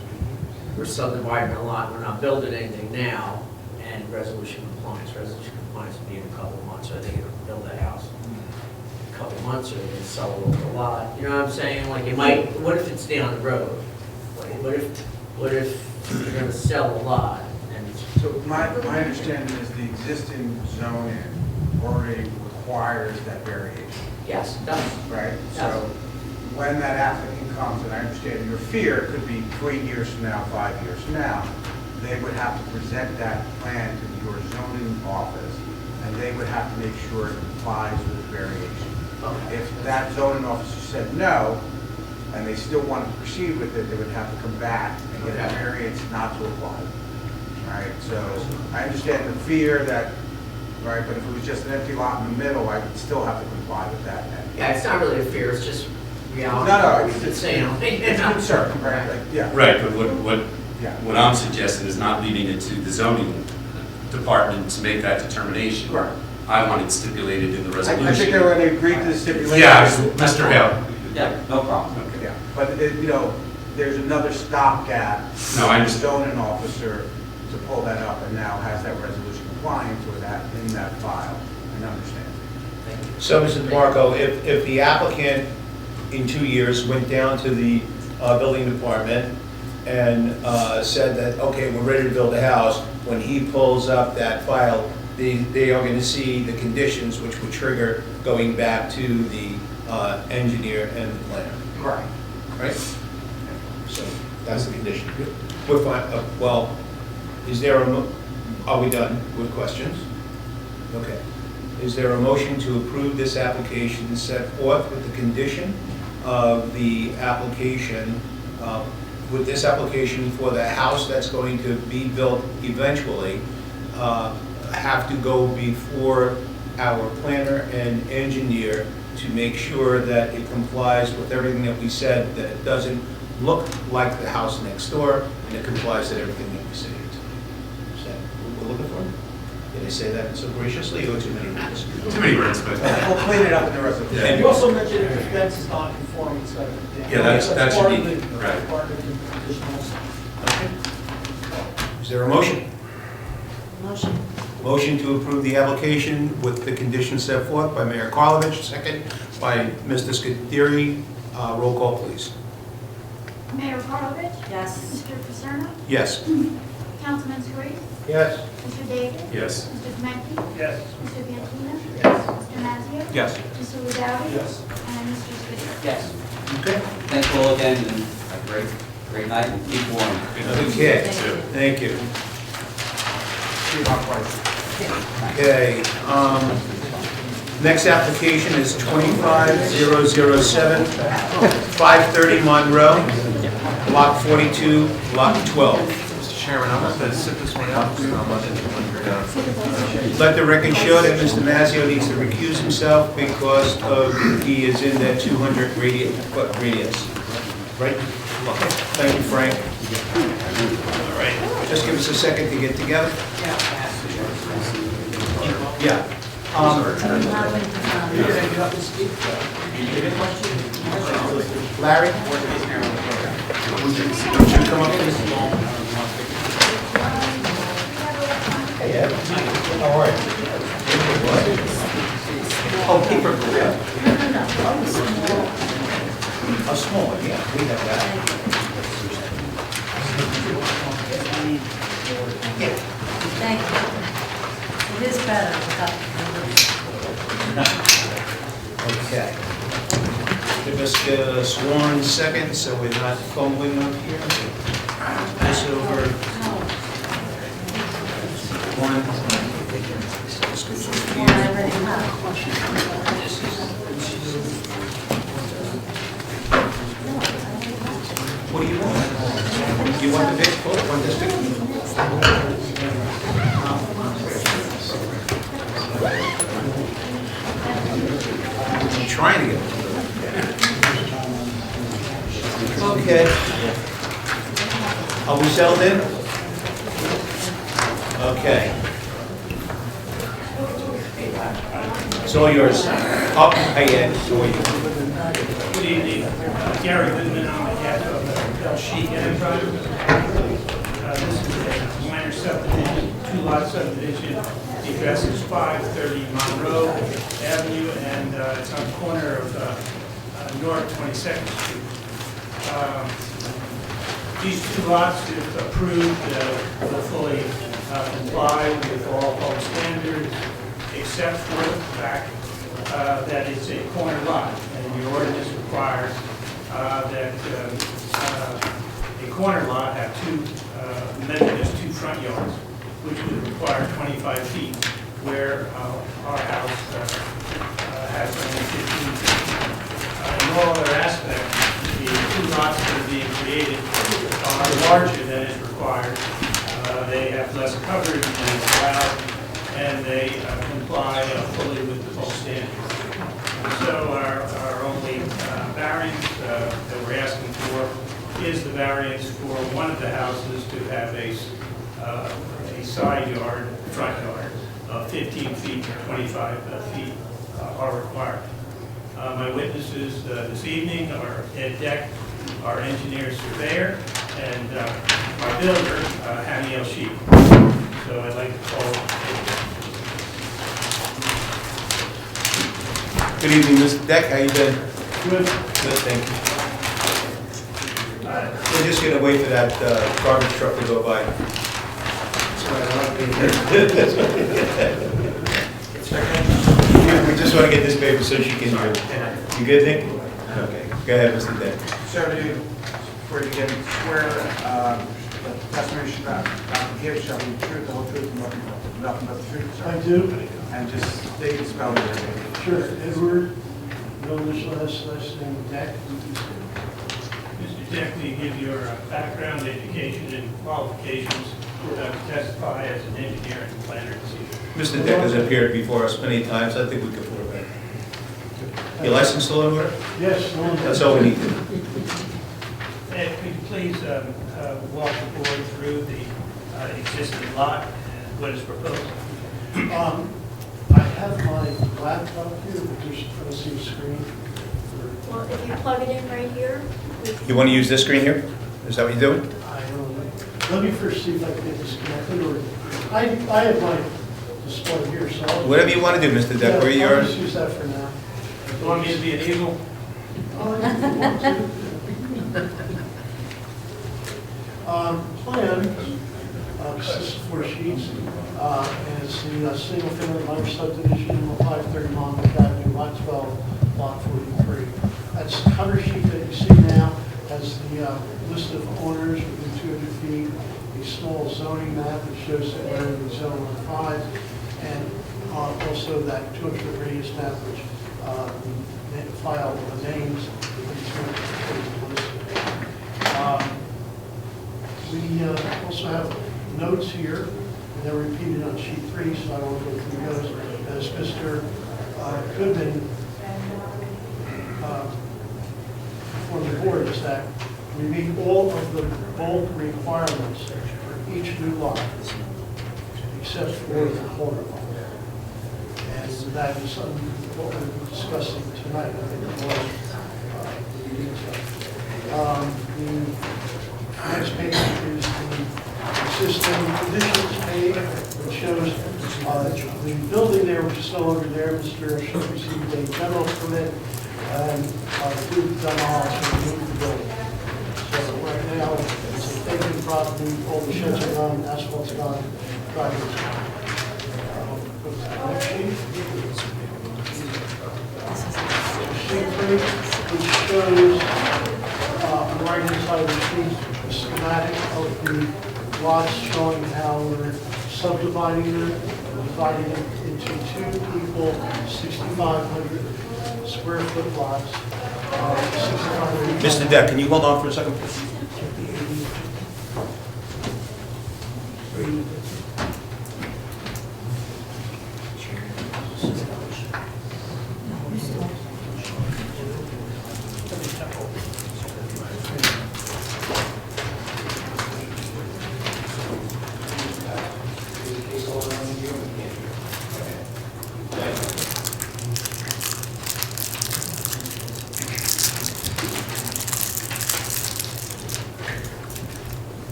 we're subdividing a lot, we're not building anything now, and resolution compliance. Resolution compliance would be in a couple of months, so I think it'll build a house in a couple of months, or they can sell it over a lot. You know what I'm saying? Like, it might, what if it's down the road? Like, what if you're gonna sell a lot, and So my understanding is the existing zoning already requires that variation, yes, it does. right? Yes. So when that applicant comes, and I understand your fear could be 3 years from now, 5 years from now, they would have to present that plan to your zoning office, and they would have to make sure it complies with the variation. Okay. If that zoning officer said no, and they still wanted to proceed with it, they would have to come back and get a variance not to apply. Right, so I understand the fear that, right, but if it was just an empty lot in the middle, I would still have to comply with that. Yeah, it's not really a fear, it's just reality. No, no, We've been saying, It's a concern, right, like, yeah. Right, but Yeah. what I'm suggesting is not leaving it to the zoning department to make that determination. Correct. I want it stipulated in the resolution. I think they already agreed to the stipulation. Yeah, Mr. Hale. Yeah, no problem. Okay. Yeah, but, there's another stopgap. No, I understand. Zoning officer to pull that up and now has that resolution compliant to that in that file and understand. So, Mrs. DeMarco, if the applicant in 2 years went down to the building department and said that, okay, we're ready to build a house, when he pulls up that file, they are going to see the conditions which would trigger going back to the engineer and the planner. Correct. Right? So that's the condition. We're fine. Well, is there are we done with questions? Okay. Is there a motion to approve this application set forth with the condition of the application, with this application for the house that's going to be built eventually, have to go before our planner and engineer to make sure that it complies with everything that we said, that it doesn't look like the house next door, and it complies with everything that we said. Is that what we're looking for? Did I say that so graciously, or too many words? Too many words, but. We'll clean it up in the rest of the And day. you also mentioned if the fence is not conforming, it's got to be down. Yeah, that's part of unique, the- right. Part of the conditionals. Is there a motion? Motion. Motion to approve the application with the conditions set forth by Mayor Karlovic, second by Mr. Scuderi. Roll call, please. Mayor Karlovic? Yes. Mr. Paterno? Yes. Councilman Scurry? Yes. Mr. Davis? Yes. Mr. Demecki? Yes. Mr. Bianchino? Yes. Mr. Mazzio? Yes. Mr. Ladowdy? Yes. And Mr. Scuderi? Yes. Okay. Thank you all again, and have a great night, and keep warm. Okay. Thank you. Okay. Next application is 25007, 530 Monroe, Block 42, Lot 12. Mr. Chairman, I'm going to sit this one out. Let the record show that Mr. Mazzio needs to recuse himself because he is in that 200 foot radius. Right? Okay. Thank you, Frank. All right. Just give us a second to get together. Yeah. Larry? Would you come up, please? Hey, Ed. How are you? Oh, paper clip. A small one, yeah, we have that. Yeah. Thank you. It is better without Okay. Give us a sworn second, so we're not fumbling up here. This over. One. What do you want? You want the big book? Want this big? I'm trying to get it. Okay. Are we settled in? Okay. It's all yours. Up, hey Ed, how are you? Good evening. Gary Goodman on behalf of Bell Chic Enterprises. This is a minor subdivision, two-lot subdivision. The address is 530 Monroe Avenue, and it's on the corner of North 22nd Street. These two lots, if approved, will fully comply with all home standards, except for the fact that it's a corner lot, and the ordinance requires that a corner lot have measured as two front yards, which would require 25 feet, where our house has only 15 feet. In all other aspects, the two lots that are being created are larger than is required. They have less coverage than is allowed, and they comply fully with the full standards. So our only variance that we're asking for is the variance for one of the houses to have a side yard, front yard, of 15 feet, 25 feet are required. My witnesses this evening are Ed Deck, our engineer surveyor, and our builder, Haniel Sheep. So I'd like to call. Good evening, Mr. Deck, how you been? Good. Good, thank you. We're just gonna wait for that garbage truck to go by. We just want to get this paper so she can do it. You good, Nick? Okay, go ahead, Mr. Deck. So before you get swear, the testimony should not give shall be the truth, the whole truth, and nothing but the truth. I do. And just state and spell your name. Sure, Edward, no initial S, last name Deck. Mr. Deck, will you give your background, education, and qualifications to testify as an engineer and planner this evening? Mr. Deck has appeared before us many times, I think we can afford that. Your license still in order? Yes. No, That's all we need to do. Ed, could you please walk the board through the existing lot and what is proposed? I have my laptop here, but there's a see screen. Well, if you plug it in right here, You want to use this screen here? Is that what you're doing? I don't know. Let me first see if I can get this connected, or I have my display here, so I'll. Whatever you want to do, Mr. Deck, where Yeah, you I'll are. just use that for now. You want me to be an eagle? Oh, if you want to. Plan consists of 4 sheets, and it's the single-family minor subdivision of 530 Monmouth Avenue, Lot 12, Lot 43. That's the cover sheet that you see now has the list of owners within 200 feet, a small zoning map that shows that we're in the zone 5, and also that 200-foot radius map, which the file the names within 200 feet of the list. We also have notes here, and they're repeated on sheet 3, so I won't go through those. As Mr. Goodman informed the board, is that we meet all of the bulk requirements for each new lot, except for the corner lot. And that is what we're discussing tonight. I think it was the next page is the existing conditions page, which shows the building there, which is no longer there. Mr. Shook received a general permit and approved demolition to remove the building. So right now, it's a vacant property, all the sheds are gone, asphalt's gone, driveway's gone. Go to the next sheet. Sheet 3, which shows on the right-hand side of the sheet, a schematic of the lots showing how we're subdividing them, dividing them into 2 equal 6,500 square foot lots. 6,500 Mr. Deck, can you hold on for a second, please?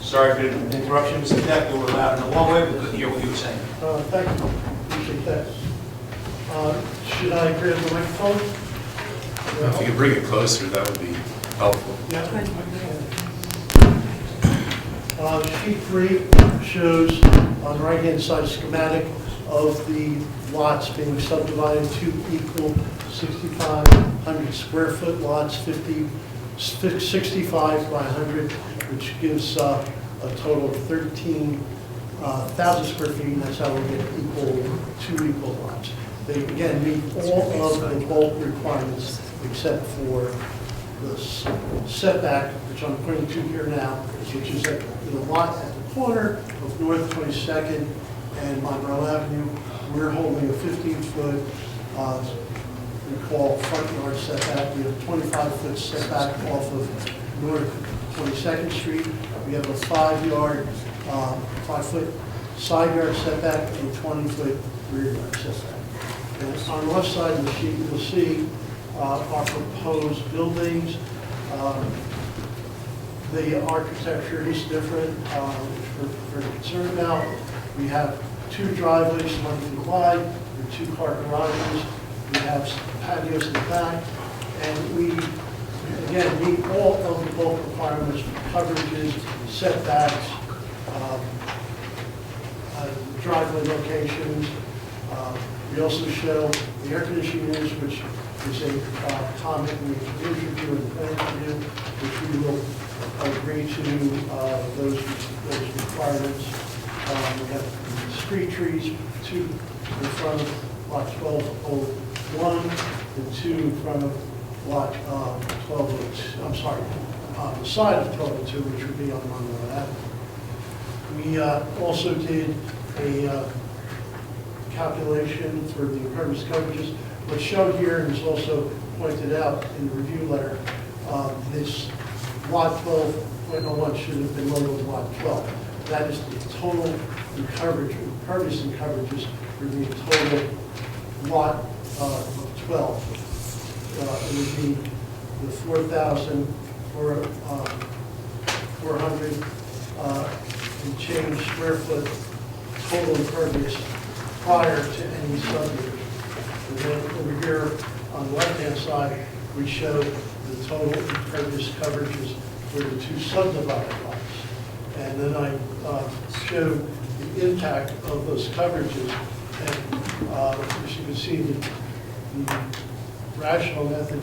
Sorry for the interruption, Mr. Deck, you were loud in the hallway, we couldn't hear what you were saying. Thank you, appreciate that. Should I grab the microphone? If you could bring it closer, that would be helpful. Yeah. Sheet 3 shows on the right-hand side a schematic of the lots being subdivided into equal 6,500 square foot lots, 65 by 100, which gives a total of 13,000 square feet, and that's how we get 2 equal lots. They, again, meet all of the bulk requirements except for the setback, which I'm pointing to here now, which is at the lot at the corner of North 22nd and Monroe Avenue. We're holding a 15-foot, recall, front yard setback. We have a 25-foot setback off of North 22nd Street. We have a 5-foot side yard setback and a 20-foot rear yard setback. And on the left side of the sheet, you'll see our proposed buildings. The architecture is different, which we're very concerned about. We have 2 driveways, length and wide, with 2-car garages. We have patios in the back, and we, again, meet all of the bulk requirements for coverages, setbacks, driveway locations. We also show the air conditioning units, which is a comment we review and plan review, which we will agree to those requirements. We have street trees, 2 in front of lot 1201 and 2 in front of lot 1202, I'm sorry, on the side of 1202, which would be on Monroe Avenue. We also did a calculation for the impervious coverages. What's shown here, and is also pointed out in the review letter, this lot 12.01 should have been labeled lot 12. That is the total coverage, impervious and coverages for the total lot of 12. It would be the 4,400 and change square foot total impervious prior to any subdivision. And then over here on the left-hand side, we show the total impervious coverages for the 2 subdivided lots. And then I showed the impact of those coverages. And as you can see, the rational method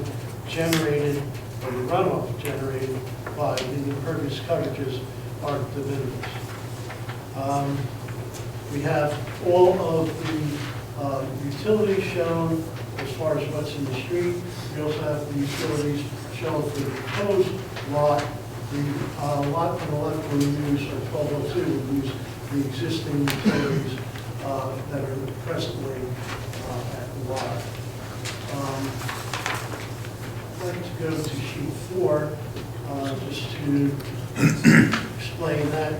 generated, or the runoff generated by the impervious coverages are de minimis. We have all of the utilities shown as far as what's in the street. We also have the utilities shown for the proposed lot. The lot on the left will use, or 1202 will use the existing utilities that are presently at the lot. I'd like to go to sheet 4 just to explain that.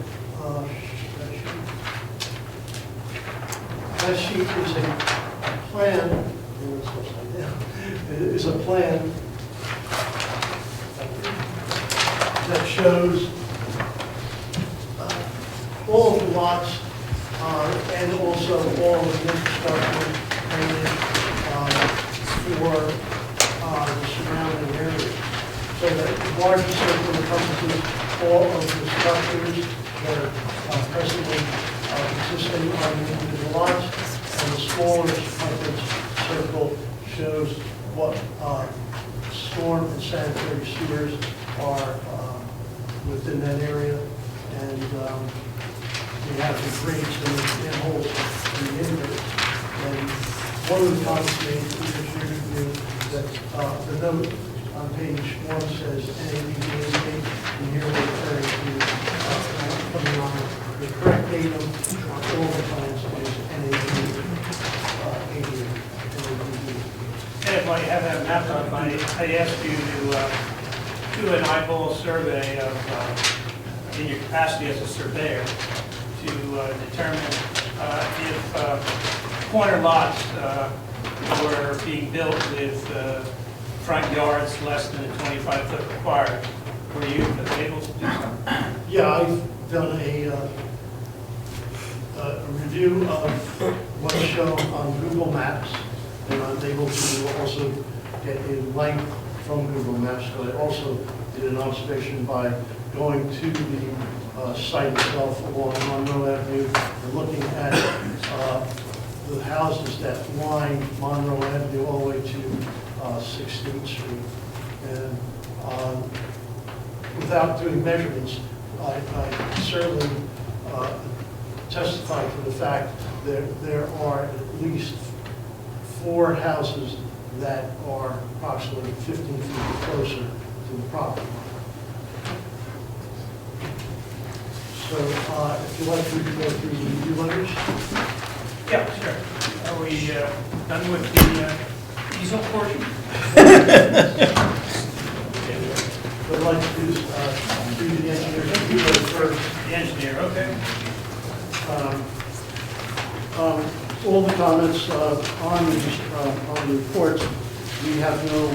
That sheet is a plan, it is a plan that shows all of the lots and also all of the infrastructure drainage for the surrounding area. So the larger circle encompasses all of the structures that are presently existing on the individual lots, and the smaller circumference circle shows what storm and sanitary sewers are within that area, and we have the grades and the manholes and the inverts. And one of the comments made in the review that the note on page 1 says NADB, and here we're referring to coming on the correct datum on all the plans is NADB. And if I have that map up, I asked you to do an eyeball survey of, in your capacity as a surveyor, to determine if corner lots were being built with front yards less than the 25-foot required. Were you able to do so? Yeah, I've done a review of what's shown on Google Maps, and I'm able to also get a link from Google Maps. So I also did an observation by going to the site itself along Monroe Avenue and looking at the houses that line Monroe Avenue all the way to 16th Street. And without doing measurements, I certainly testify to the fact that there are at least 4 houses that are approximately 15 feet closer to the property line. So if you'd like to go through the review letters. Yeah, sure. Are we done with the easel portion? I'd like to do the engineer's review letter first. The engineer, okay. All the comments on the report, we have no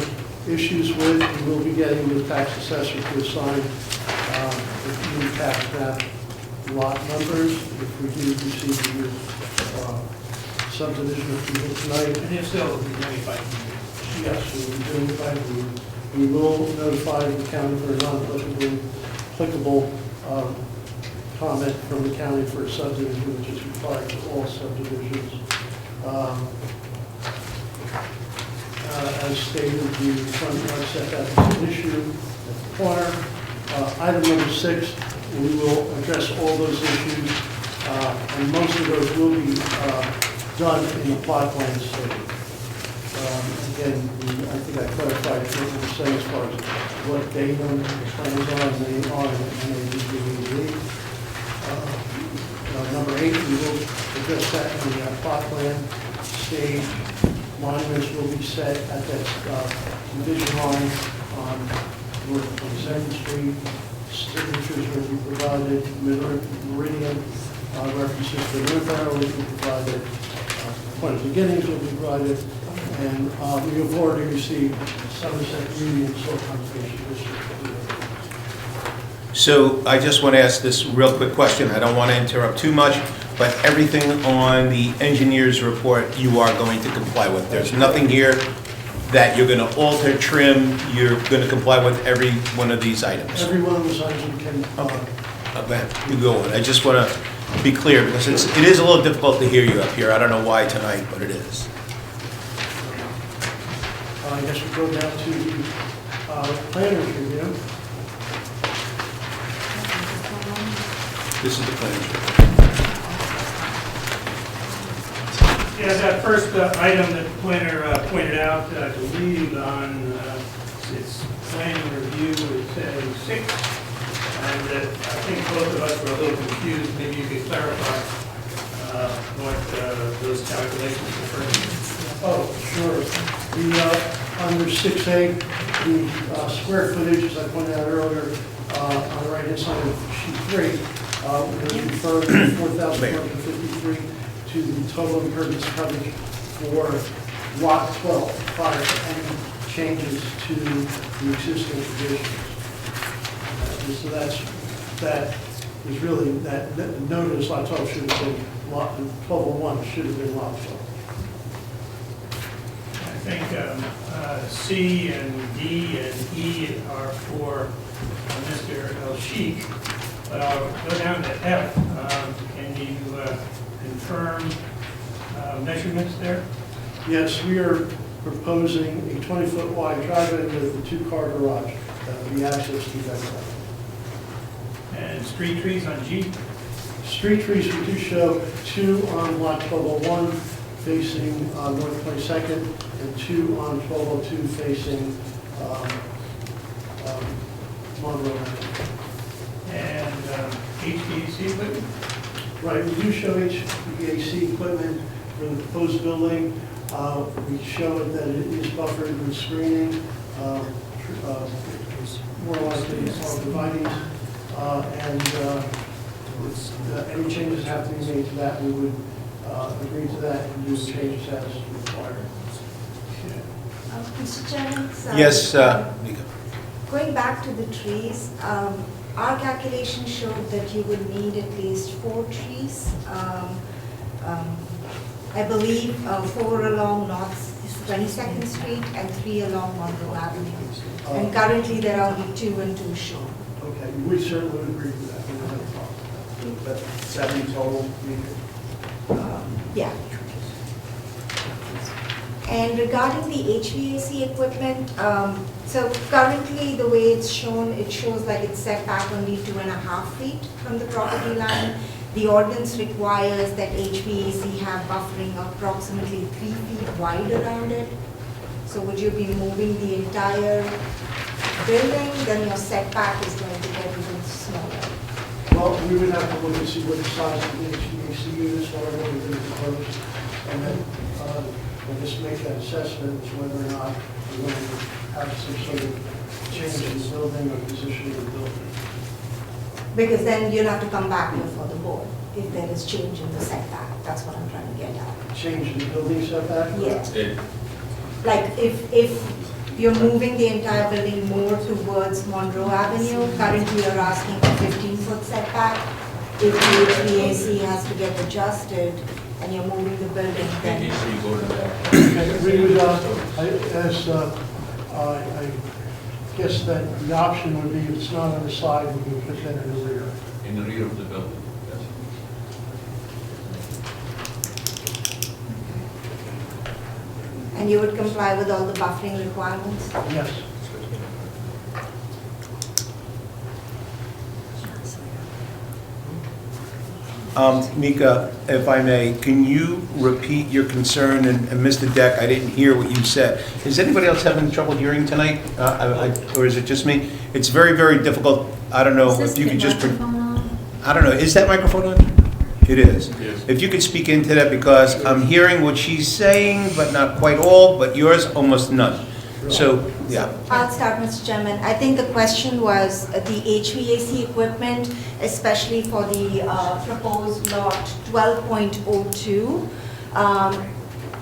issues with. We will be getting the tax assessor to assign if you tax map lot numbers, if we do receive your subdivision approval tonight. And if so, it'll be notified. Yes, we will be notified. We will notify the county for a non-applicable comment from the county for a subdivision, which is required for all subdivisions. As stated, the front yard setback is an issue at the corner. Item number 6, we will address all those issues, and most of those will be done in the plot plan stage. Again, I think I clarified what we were saying as far as what datum the plans are, and they are in NADB. Number 8, we will address that in the plot plan stage. Monuments will be set at that division line on North 22nd Street. Signatures will be provided, meridian references to the river will be provided, point of beginnings will be provided, and we have already received Somerset Union Soil Conservation District. So I just want to ask this real quick question. I don't want to interrupt too much, but everything on the engineer's report you are going to comply with. There's nothing here that you're going to alter, trim, you're going to comply with every one of these items. Every one of those items can. Go ahead, you go on. I just want to be clear because it is a little difficult to hear you up here. I don't know why tonight, but it is. I guess we go down to the planner's review. This is the planner's review. Yeah, that first item that the planner pointed out, I believe on its planning review, it says 6. And I think both of us were a little confused. Maybe you could clarify what those calculations refer to. Oh, sure. Under 6A, the square footage, as I pointed out earlier, on the right-hand side of sheet 3, was referred to 4,453 to the total impervious coverage for lot 12 prior to any changes to the existing conditions. So that is really, that notice lot 12 should have been lot 1201 should have been lot 12. I think C and D and E are for Mr. El-Sheikh, but I'll go down to F. Can you confirm measurements there? Yes, we are proposing a 20-foot wide driveway with a 2-car garage that will be accessed through that driveway. And street trees on G? Street trees, we do show 2 on lot 1201 facing North 22nd and 2 on 1202 facing Monroe. And HVAC equipment? Right, we do show HVAC equipment for the proposed building. We show it that it is buffered with screening, more likely arborvitae's, and any changes have to be made to that. We would agree to that and do the changes as required. Mr. Chairman? Yes, Nika. Going back to the trees, our calculation showed that you would need at least 4 trees. I believe 4 along North 22nd Street and 3 along Monroe Avenue. And currently there are only 2 and 2 shown. Okay, we certainly would agree with that. We don't have a problem. But 70 total meters? Yeah. And regarding the HVAC equipment, so currently the way it's shown, it shows like it's set back only 2.5 feet from the property line. The ordinance requires that HVAC have buffering approximately 3 feet wide around it. So would you be moving the entire building, then your setback is going to get even smaller. Well, we would have to look and see what the size of the HVAC units are, what we're going to propose, and then we'll just make that assessment as whether or not we're going to have some sort of change in the building or position of the building. Because then you'll have to come back before the board if there is change in the setback. That's what I'm trying to get at. Change in the building setback? Yeah. Like if You're moving the entire building more towards Monroe Avenue. Currently, you're asking for 15-foot setback. If the HVAC has to get adjusted and you're moving the building, then... I guess that the option would be, if it's not on the side, we would put that in the rear. In the rear of the building. And you would comply with all the buffering requirements? Yes. Mika, if I may, can you repeat your concern? And Mr. Deck, I didn't hear what you said. Is anybody else having trouble hearing tonight? Or is it just me? It's very, very difficult. I don't know if you could just... I don't know. Is that microphone on? It is. If you could speak into that, because I'm hearing what she's saying, but not quite all, but yours almost none. So, yeah. I'll start, Mr. Chairman. I think the question was the HVAC equipment, especially for the proposed lot 12.02.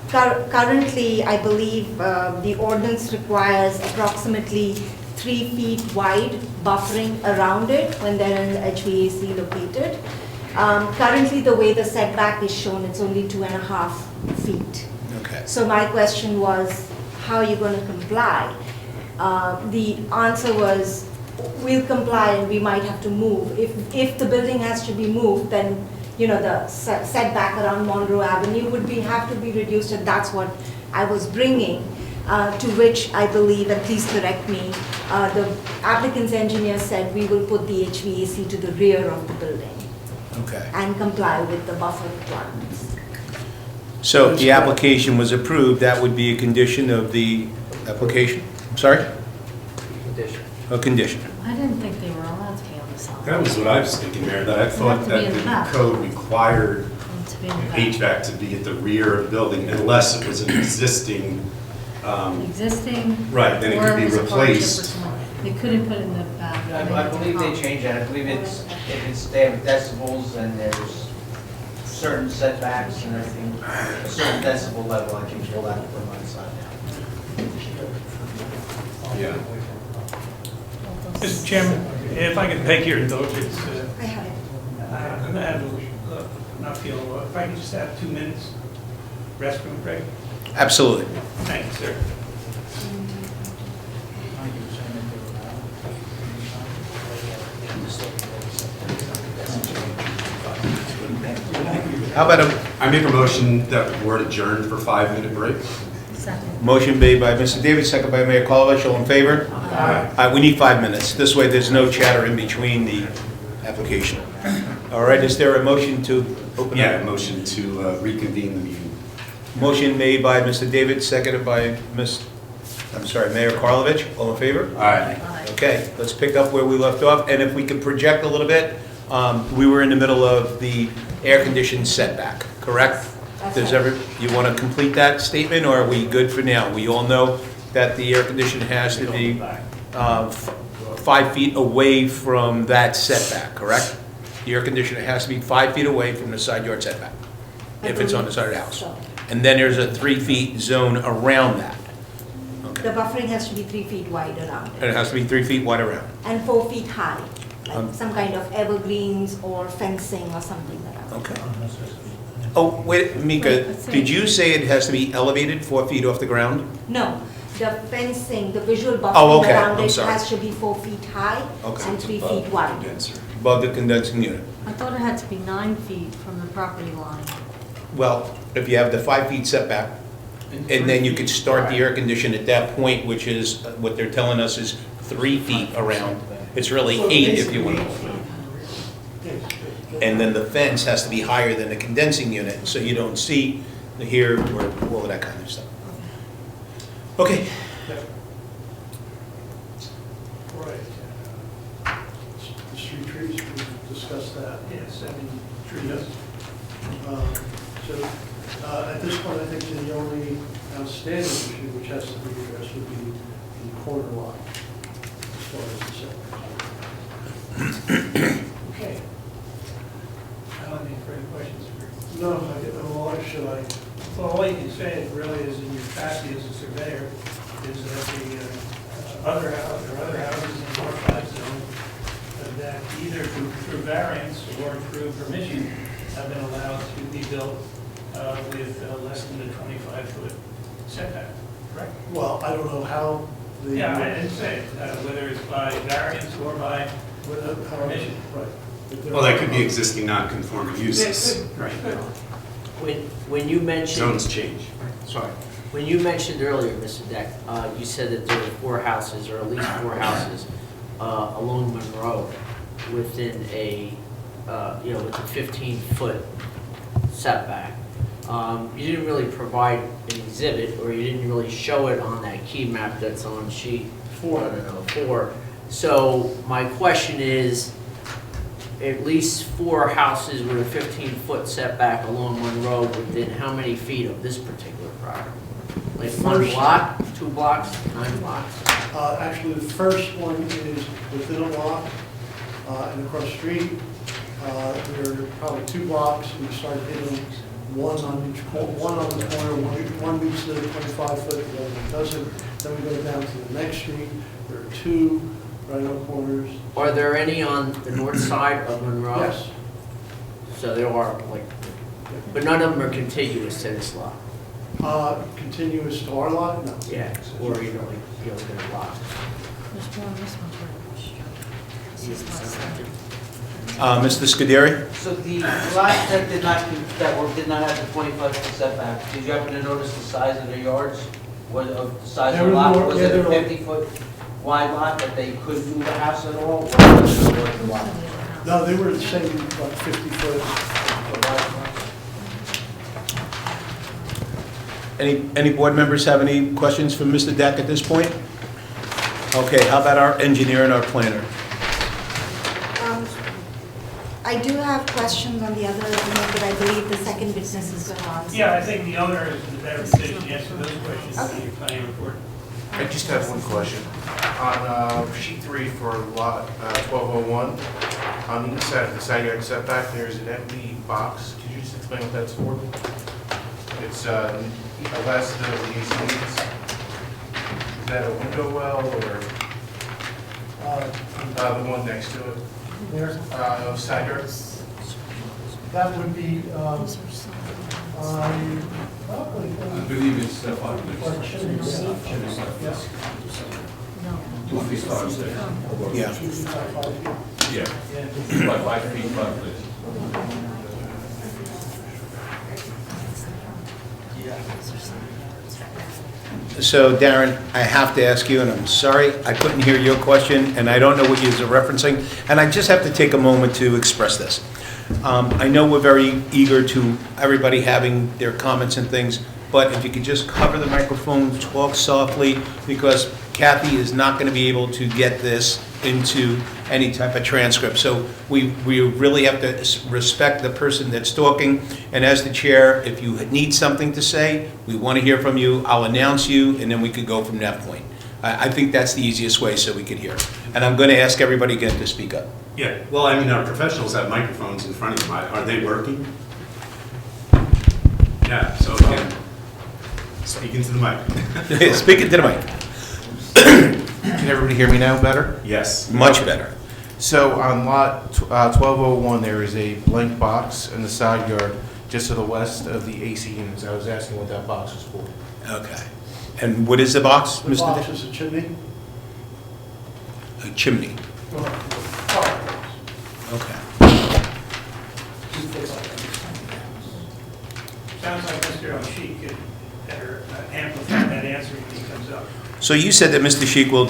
Currently, I believe the ordinance requires approximately 3 feet wide buffering around it when they're in the HVAC located. Currently, the way the setback is shown, it's only 2.5 feet. Okay. So my question was, how are you going to comply? The answer was, we'll comply and we might have to move. If the building has to be moved, then the setback around Monroe Avenue would have to be reduced, and that's what I was bringing. To which I believe, and please correct me, the applicant's engineer said we will put the HVAC to the rear of the building. Okay. And comply with the buffer requirements. So if the application was approved, that would be a condition of the application? I'm sorry? Condition. A condition. I didn't think they were allowed to be on the side. That was what I was thinking, Mayor, that I thought to be in that the the back. code required To be in the back. HVAC to be at the rear of the building unless it was an existing, Existing. right, then it or could be was a hardship or replaced. something. They couldn't put it in the back. I believe they changed that. I believe they have decibels and there's certain setbacks and everything. A certain decibel level, I think you'll have to put them on the side now. Yeah. Mr. Chairman, if I could beg your indulgence, I have it. I'm going to have, not feel, if I could just have 2 minutes restroom break. Absolutely. Thank you, sir. How about I make a motion that we're adjourned for 5-minute break. Second. Motion made by Mr. Davis, second by Mayor Kolovich, all in favor? Aye. We need 5 minutes. This way there's no chatter in between the application. All right, is there a motion to open? Yeah, up? motion to reconvene the meeting. Motion made by Mr. David, seconded by Mayor Karlovich, all in favor? Aye. Okay, let's pick up where we left off, and if we could project a little bit, we were in the middle of the air-conditioned setback, correct? You want to complete that statement, or are we good for now? We all know that the air conditioner has to be 5 feet away from that setback, correct? The air conditioner has to be 5 feet away from the side yard setback, if it's on the side of the house. And then there's a 3 feet zone around that. The buffering has to be 3 feet wide around And it. it has to be 3 feet wide around. And 4 feet high, like some kind of evergreens or fencing or something like that. Okay. Oh, wait, Mika, did you say it has to be elevated 4 feet off the ground? No, the fencing, the visual Oh, buffering okay, around I'm it sorry. has to be 4 feet high Okay. and 3 feet wide. Above the condensing unit. I thought it had to be 9 feet from the property line. Well, if you have the 5 feet setback, and then you could start the air condition at that point, which is, what they're telling us is 3 feet around. It's really 8 if you want. And then the fence has to be higher than the condensing unit, so you don't see the here or all of that kind of stuff. Okay. Right. The street trees, we discussed that. Yes, trees. So at this point, I think the only outstanding issue which has to be addressed would be the corner lot as far as the setback. Okay. I don't have any further questions for you. No, I get no water, should I? Well, all you can say really is in your capacity as a surveyor, is that the other houses in the North Zone that either through variance or through permission have been allowed to be built with less than the 25-foot setback, correct? Well, I don't know how the. Yeah, I didn't say, whether it's by variance or by permission. Right. But there Well, that are- could be existing non-conforming uses. Right. When you mentioned. Zones change. Sorry. When you mentioned earlier, Mr. Deck, you said that there were 4 houses, or at least 4 houses, along Monroe within a, with a 15-foot setback. You didn't really provide an exhibit, or you didn't really show it on that key map that's on sheet 4. So my question is, at least 4 houses with a 15-foot setback along Monroe within how many feet of this particular property? Like 1 First- block, 2 blocks, 9 blocks? Actually, the first one is within a block, and across the street, there are probably 2 blocks, we start hitting one on each, one on the corner, one meets the 25-foot, the other one doesn't. Then we go down to the next street, there are 2 right on corners. Are there any on the north side of Monroe? Yes. So there are, like, but none of them are contiguous to this lot? Continuous to our lot? No. Yeah, or even like, their lot? There's more on this one, too. This is lot 7. Mr. Scuderi? So the lots that did not have the 25-foot setback, did you happen to notice the size of their yards? What of the size of the lot? Was it a 50-foot wide lot that they couldn't move a house at all? Or was it a larger lot? No, they were the same, like 50 foot. Any board members have any questions for Mr. Deck at this point? Okay, how about our engineer and our planner? I do have questions on the other, but I believe the second witness is going to answer. Yeah, I think the owner is the better position to answer those questions in your planning report. I just have one question. On sheet 3 for lot 1201, on the side of the side yard setback, there's an empty box. Could you just explain what that's for? It's less than the AC needs. Is that a window well or the one next to it? There, Side yard? that would be, I believe it's 5 minutes. Yes. 2 feet starts there. Yeah. Yeah. By 5 feet, 5 minutes. So Darren, I have to ask you, and I'm sorry, I couldn't hear your question, and I don't know what you're referencing, and I just have to take a moment to express this. I know we're very eager to everybody having their comments and things, but if you could just cover the microphone, talk softly, because Kathy is not going to be able to get this into any type of transcript. So we really have to respect the person that's talking. And as the chair, if you need something to say, we want to hear from you. I'll announce you, and then we could go from that point. I think that's the easiest way so we could hear. And I'm going to ask everybody again to speak up. Yeah, well, I mean, our professionals have microphones in front of them. Are they working? Yeah, so again, speaking to the mic. Speaking to the mic. Can everybody hear me now better? Yes. Much better. So on lot 1201, there is a blank box in the side yard just to the west of the AC units. I was asking what that box was for. Okay. And what is the box, The Mr. box Dick? is a chimney. A chimney. Fireplace. Okay. Sounds like Mr. O'Shea could better amplify that answer when he comes up. So you said that Mr. Sheik will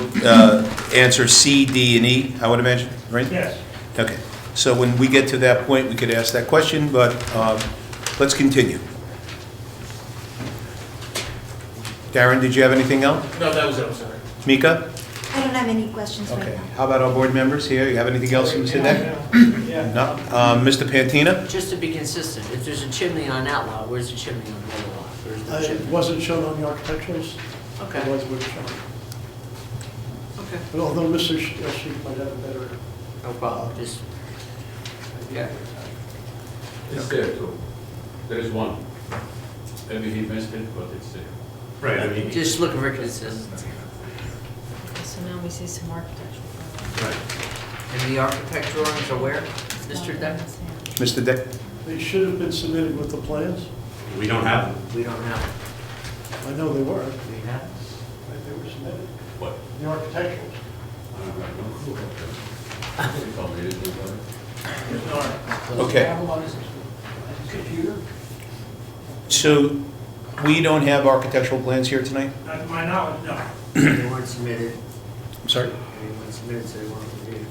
answer C, D, and E, I would imagine, right? Yes. Okay. So when we get to that point, we could ask that question, but let's continue. Darren, did you have anything else? No, that was it, I'm sorry. Mika? I don't have any questions right Okay. now. How about our board members here? You have anything else from Mr. Deck? No? Mr. Pantina? Just to be consistent, if there's a chimney on that lot, where's the chimney on the other lot? Where's the It chimney? wasn't shown on the architecturals. Okay. Otherwise it would have shown. Okay. But although Mr. Sheik might have a better. No problem, just, yeah. It's there too. There is one. Maybe he missed it, but it's there. Right, I mean, Just looking for consistency. So now obviously some architectural. And the architect drawings are where, Mr. Deck? Mr. Dick? They should have been submitted with the plans. We don't have them. We don't have, I know they were. we have. Right, they were submitted. What? The architecturals. I don't have no clue about that. They told me it was like- There's no architect. Okay. Have them on his computer? So we don't have architectural plans here tonight? Not to my knowledge, no. They weren't submitted, I'm sorry? they weren't submitted, so they weren't reviewed.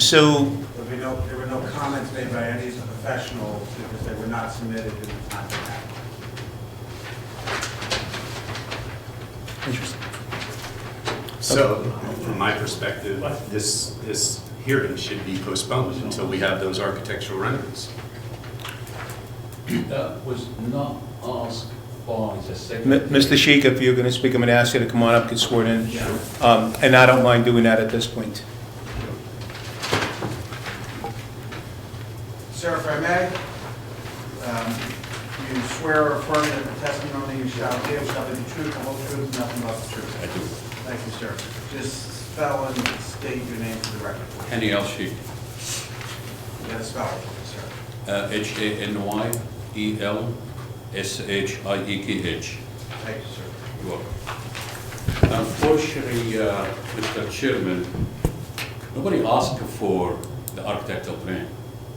So, There were no comments made by any of the professionals because they were not submitted in the time they had. interesting. So, from my perspective, this hearing should be postponed until we have those architectural renderings. That was not asked by the secretary. Mr. Sheik, if you're going to speak, I'm going to ask you to come on up, get sworn in. And I don't mind doing that at this point. Sir, if I may, you swear or affirm that the testimony you shall give shall be the truth, the whole truth, and nothing but the truth? I do. Thank you, sir. Just spell and state your name for the record. Henny L. Sheik, You gotta spell it, sir. Hanylshiekh. Thank you, sir. You're welcome. Unfortunately, Mr. Chairman, nobody asked for the architectural plan.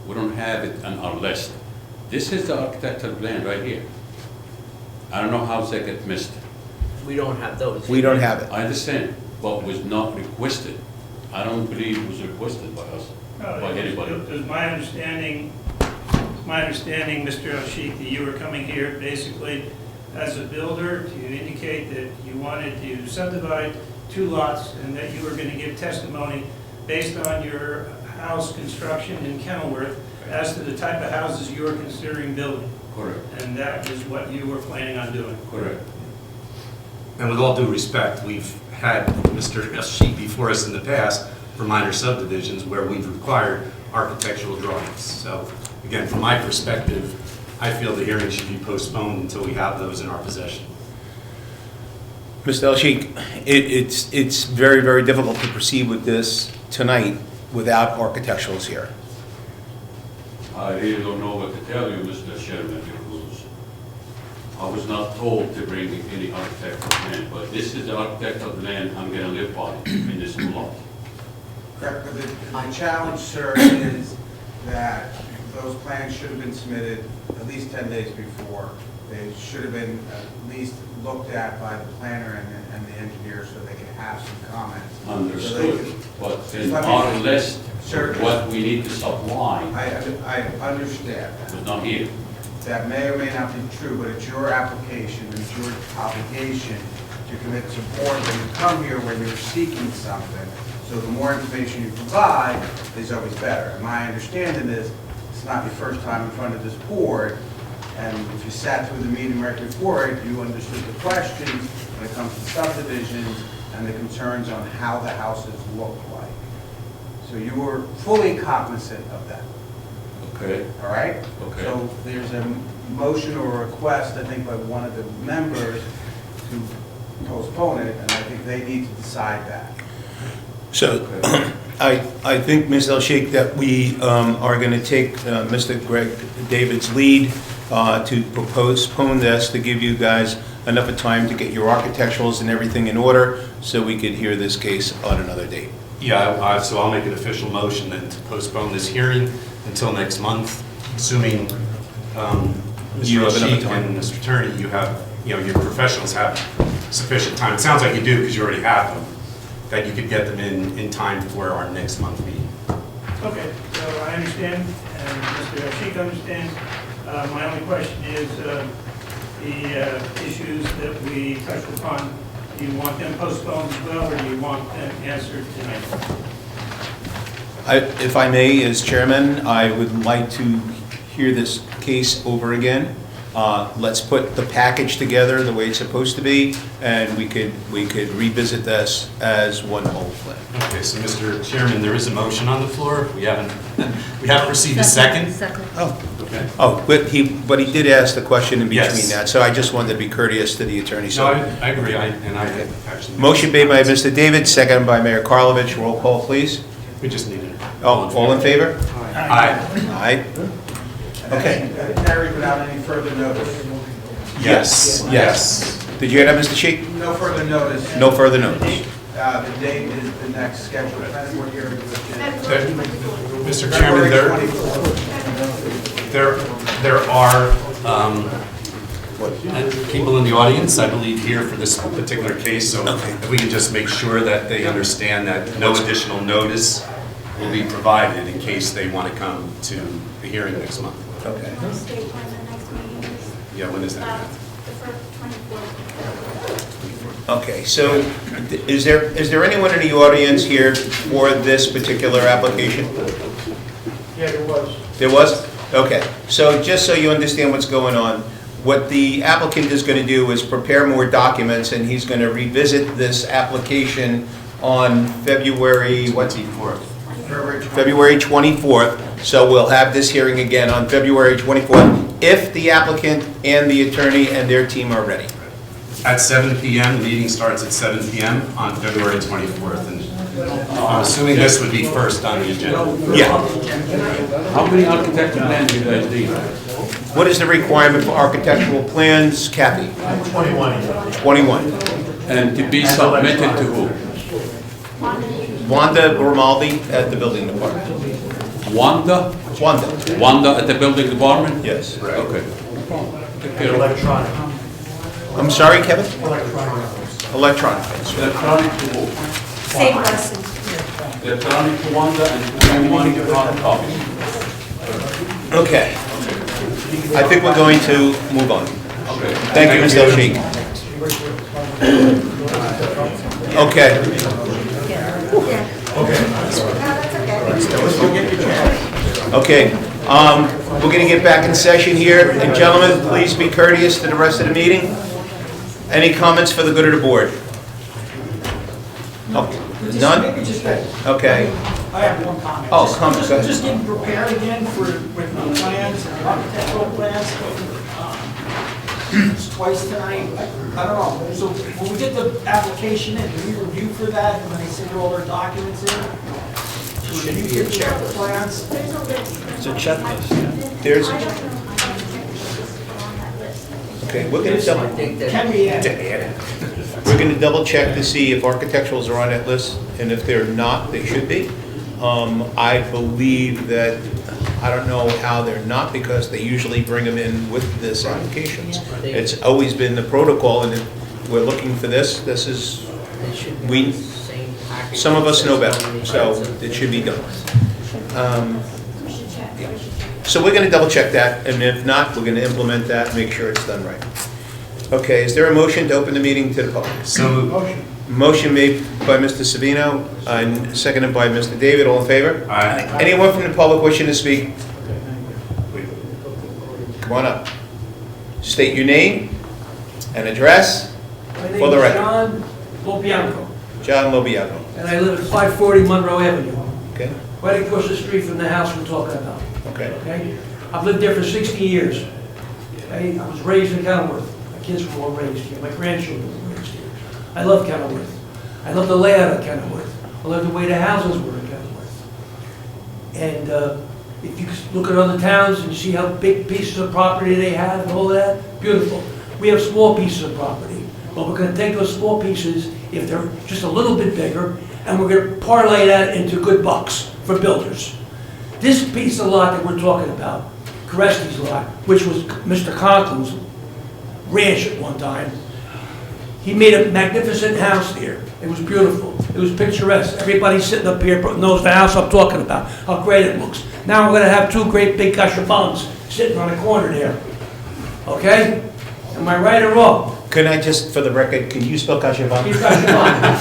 We don't have it on our list. This is the architectural plan right here. I don't know how they get missed. We don't have those. We don't have it. I understand, but was not requested. I don't believe it was requested by us, by anybody. It was my understanding, Mr. Al-Sheikh, that you were coming here basically as a builder to indicate that you wanted to subdivide 2 lots and that you were going to give testimony based on your house construction in Kenilworth as to the type of houses you were considering building. Correct. And that is what you were planning on doing. Correct. And with all due respect, we've had Mr. Sheik before us in the past for minor subdivisions where we've required architectural drawings. So again, from my perspective, I feel the hearing should be postponed until we have those in our possession. Mr. El-Sheikh, it's very, very difficult to proceed with this tonight without architecturals here. I really don't know what to tell you, Mr. Chairman, because I was not told to bring any architectural plan, but this is the architectural plan I'm gonna live by in this new lot. Correct, but the challenge, sir, is that those plans should have been submitted at least 10 days before. They should have been at least looked at by the planner and the engineer so they could have some comments. Understood, but in our list, what we need to supply I understand. was not here. That may or may not be true, but it's your application, it's your obligation to commit support when you come here when you're seeking something. So the more information you provide is always better. And my understanding is, it's not your first time in front of this board, and if you sat through the meeting right before it, you understood the questions when it comes to subdivisions and the concerns on how the houses look like. So you were fully cognizant of that. Okay. All right? Okay. So there's a motion or a request, I think, by one of the members to postpone it, and I think they need to decide that. So I think, Ms. El-Sheikh, that we are going to take Mr. Greg David's lead to postpone this, to give you guys enough of time to get your architecturals and everything in order so we could hear this case on another date. Yeah, so I'll make an official motion then to postpone this hearing until next month, assuming You Mr. have enough Sheik time. and Mr. Attorney, your professionals have sufficient time. It sounds like you do because you already have them, that you could get them in time for our next month meeting. Okay, so I understand, and Mr. Sheik understands. My only question is, the issues that we touched upon, do you want them postponed as well, or do you want them answered tonight? If I may, as chairman, I would like to hear this case over again Let's put the package together the way it's supposed to be, and we could revisit this as one whole plan. Okay, so Mr. Chairman, there is a motion on the floor. We haven't received a second. Oh, Okay. oh, but he did ask the question in between Yes. that, so I just wanted to be courteous to the attorney. No, So, I agree, and I actually. motion made by Mr. David, seconded by Mayor Karlovic. Roll call, please. We just need it. Oh, all in favor? Aye. Aye. Okay. Carried without any further notice. Yes, yes. Did you hear that, Mr. Sheik? No further notice. No further notice. The date is the next scheduled planning board hearing, which is Mr. Chairman, February 24th. there are people in the audience, I believe, here for this particular case, so if we can just make sure that they understand that no additional notice will be provided in case they want to come to the hearing next month. Okay. State when the next meeting is. Yeah, when is that? The first 24th. Okay, so is there anyone in the audience here for this particular application? Yeah, there was. There was? Okay, so just so you understand what's going on, what the applicant is going to do is prepare more documents, and he's going to revisit this application on February, what? 24th. February 24th, so we'll have this hearing again on February 24th, if the applicant and the attorney and their team are ready. At 7 PM, the meeting starts at 7 PM on February 24th, and I'm assuming this would be first on the agenda. Yeah. How many architectural plans do you guys need? What is the requirement for architectural plans, Kathy? 21. And to be submitted to who? Wanda Grimaldi at the building department. Wanda? Wanda. Wanda at the building department? Yes. Okay. Take care of it. Electronic. I'm sorry, Kevin? Electronic. Electronic. Electronic to who? Same person. Electronic to Wanda and 21 hard copies. Okay. I think we're going to move on. Okay. Thank you, Mr. Sheik. Okay. Okay, we're going to get back in session here. And gentlemen, please be courteous to the rest of the meeting. Any comments for the good of the board? Oh, none? Okay. I have one comment. Oh, come, go ahead. Just getting prepared again for, with the plans, architectural plans. It's twice tonight. I don't know. So when we get the application in, do we review for that and when they send all their documents in? Should you get check the plans? It's a checklist. There's, okay, we're going to double, Can we add? we're going to double check to see if architecturals are on that list, and if they're not, they should be. I believe that, I don't know how they're not, because they usually bring them in with this applications. It's always been the protocol, and if we're looking for this, this is, we, some of us know better, so it should be done. Yeah. So we're gonna double check that, and if not, we're gonna implement that, make sure it's done right. Okay, is there a motion to open the meeting to the public? So moved. Motion made by Mr. Savino, and seconded by Mr. David, all in favor? Aye. Anyone from the public wishing to speak? Come on up. State your name and address for the record. John Lopianco, John Lobiaco. and I live at 540 Monroe Avenue, Okay, right across the street from the house we're talking about. okay. Okay? I've lived there for 60 years. Okay? I was raised in Kenilworth. My kids were all raised here. My grandchildren were raised here. I love Kenilworth. I love the layout of Kenilworth. I love the way the houses were in Kenilworth. And if you look at other towns and see how big pieces of property they have and all that, beautiful. We have small pieces of property, but we're going to take those small pieces, if they're just a little bit bigger, and we're going to parlay that into good bucks for builders. This piece of lot that we're talking about, Coresti's lot, which was Mr. Conklin's ranch at one time, he made a magnificent house there. It was beautiful. It was picturesque. Everybody sitting up here knows the house I'm talking about, how great it looks. Now we're going to have two great big gusher bungs sitting on the corner there. Okay? Am I right or wrong? Can I just, for the record, can you spell Kashavan? He's gusher bungs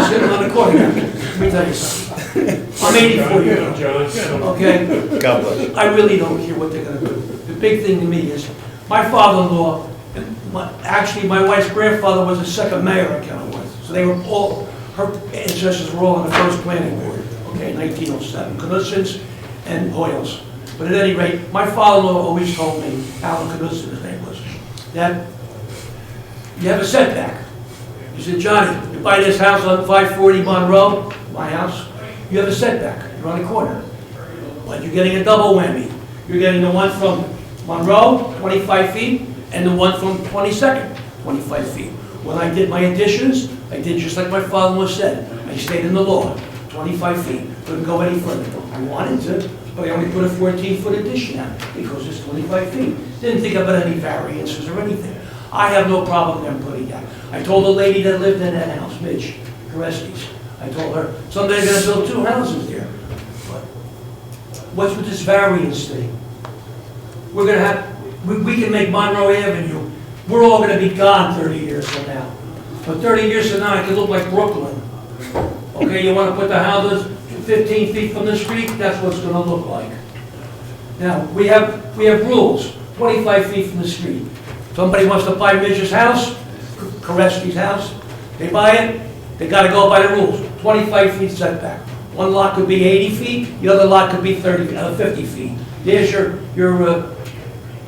sitting on the corner. Let me tell you something. I'm 84 years old. Okay? God bless. I really don't care what they're going to do. The big thing to me is, my father-in-law, actually, my wife's grandfather was the second mayor of Kenilworth. So they were all, her ancestors were all on the first planning board, okay, 1907, Knutson's and Hoyles. But at any rate, my father-in-law always told me, Alan Knudsen, his name was, that you have a setback. He said, Johnny, you buy this house on 540 Monroe, my house, you have a setback, you're on the corner. But you're getting a double whammy. You're getting the one from Monroe, 25 feet, and the one from 22nd, 25 feet. When I did my additions, I did just like my father-in-law said. I stayed in the law, 25 feet, couldn't go any further. I wanted to, but I only put a 14-foot addition out because it's 25 feet. Didn't think about any variances or anything. I have no problem with them putting that. I told the lady that lived in that house, Midge Koreski's, I told her, someday they're gonna build 2 houses there. But what's with this variance thing? We're gonna have, we can make Monroe Avenue, we're all gonna be gone 30 years from now. But 30 years from now, it could look like Brooklyn. Okay, you wanna put the houses 15 feet from the street, that's what it's gonna look like. Now, we have rules, 25 feet from the street. Somebody wants to buy Midge's house, Koreski's house, they buy it, they gotta go by the rules, 25 feet setback. One lot could be 80 feet, the other lot could be 50 feet. There's your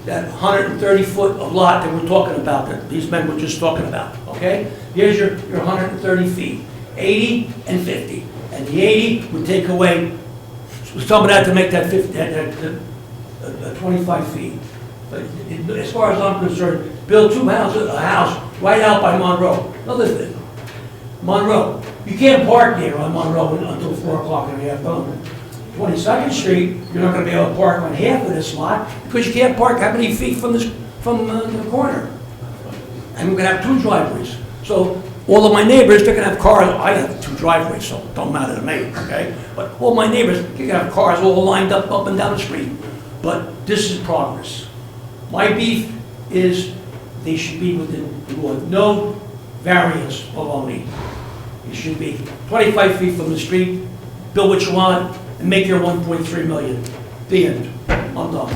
that 130 foot of lot that we're talking about, that these men were just talking about, okay? Here's your 130 feet, 80 and 50. And the 80 would take away, somebody had to make that 25 feet. But as far as I'm concerned, build 2 houses, a house right out by Monroe. Another thing, Monroe, you can't park there on Monroe until 4 o'clock in the afternoon. 22nd Street, you're not going to be able to park on half of this lot because you can't park how many feet from the corner. And we're going to have 2 driveways. So all of my neighbors, they're going to have cars. I have 2 driveways, so it don't matter to me, okay? But all my neighbors, they're going to have cars all lined up and down the street. But this is progress. My beef is they should be within the law. No variance baloney. You should be 25 feet from the street, build what you want, and make your 1.3 million. The end. I'm done.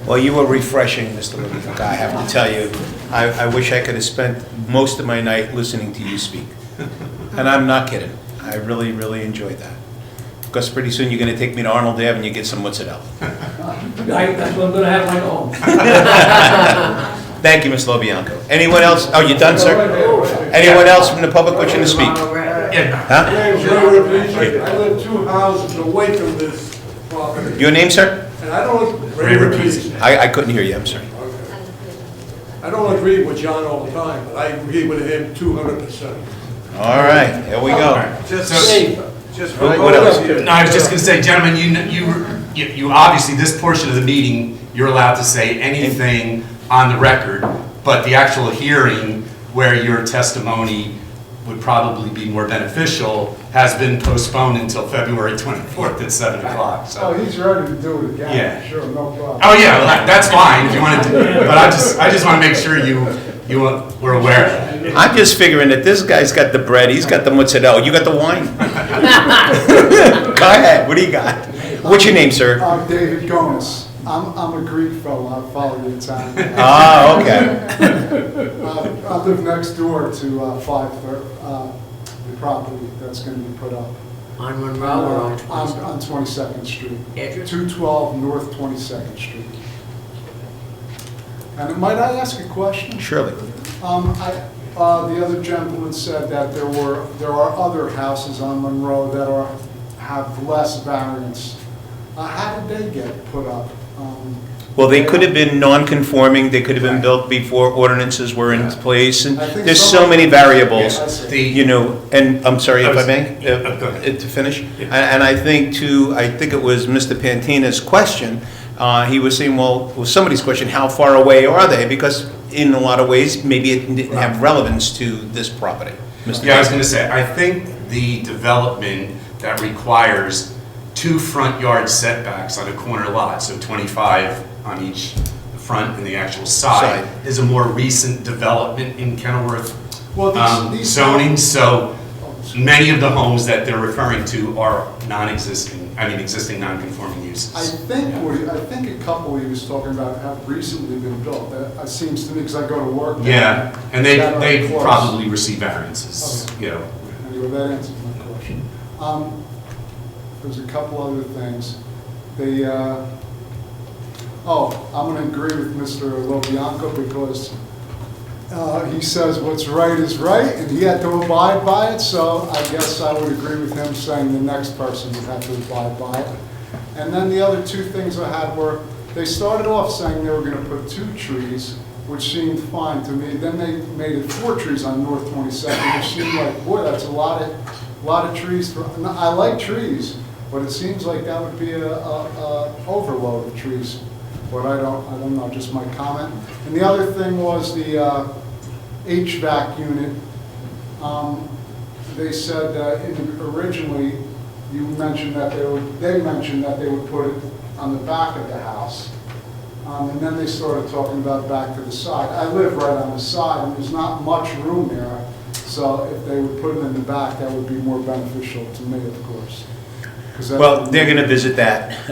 Well, you were refreshing, Mr. Levick, I have to tell you. I wish I could have spent most of my night listening to you speak. And I'm not kidding. I really, really enjoyed that. Because pretty soon you're going to take me to Arnold Ave and you get some mozzarella. That's what I'm going to have when I go home. Thank you, Ms. Lobianco. Anyone else? Oh, you done, sir? Anyone else from the public wishing to speak? Huh? I live 2 houses away from this property. Your name, sir? And I don't, Ray Rapizzi. I couldn't hear you, I'm sorry. I don't agree with John all the time, but I agree with him 200%. All right, here we go. What else? No, I was just going to say, gentlemen, you obviously, this portion of the meeting, you're allowed to say anything on the record, but the actual hearing where your testimony would probably be more beneficial has been postponed until February 24th at 7 o'clock. So. Oh, he's ready to do it again. Yeah. Sure, no problem. Oh yeah, well, that's fine if you want to do it, but I just want to make sure you were aware. I'm just figuring that this guy's got the bread, he's got the mozzarella, you got the wine? Go ahead, what do you got? What's your name, sir? I'm David Gomez. I'm a Greek fellow, I follow the Italian. Ah, okay. I live next door to the property that's going to be put up. On Monroe or on 22nd? On 22nd Street. Address? 212 North 22nd Street. And might I ask a question? Surely. The other gentleman said that there are other houses on Monroe that have less variance. How did they get put up? Well, they could have been non-conforming, they could have been built before ordinances were in place, and there's so many variables, you know, and I'm sorry if I may, to finish? And I think it was Mr. Pantina's question, he was saying, well, somebody's question, how far away are they? Because in a lot of ways, maybe it didn't have relevance to this property. Yeah, I was going to say, I think the development that requires 2 front yard setbacks on a corner lot, so 25 on each, the front and the actual side, is a more recent development in Kenilworth well, these zoning. So Many of the homes that they're referring to are existing non-conforming I uses. think a couple he was talking about have recently been built. That seems to me, because I go to work. there, Yeah, and that are they close. probably receive variances, Okay. you know. Anyway, that answers my question. There's a couple other things. I'm going to agree with Mr. Lobianco because he says what's right is right, and he had to abide by it, so I guess I would agree with him saying the next person would have to abide by it. And then the other two things I had were, they started off saying they were going to put 2 trees, which seemed fine to me. Then they made it 4 trees on North 22nd, which seemed like, boy, that's a lot of trees. I like trees, but it seems like that would be a overload of trees. But I don't know, just my comment. And the other thing was the HVAC unit. They said originally you mentioned that they mentioned that they would put it on the back of the house. And then they started talking about back to the side. I live right on the side, and there's not much room there. So if they would put it in the back, that would be more beneficial to me, of course. Well, they're going to visit that.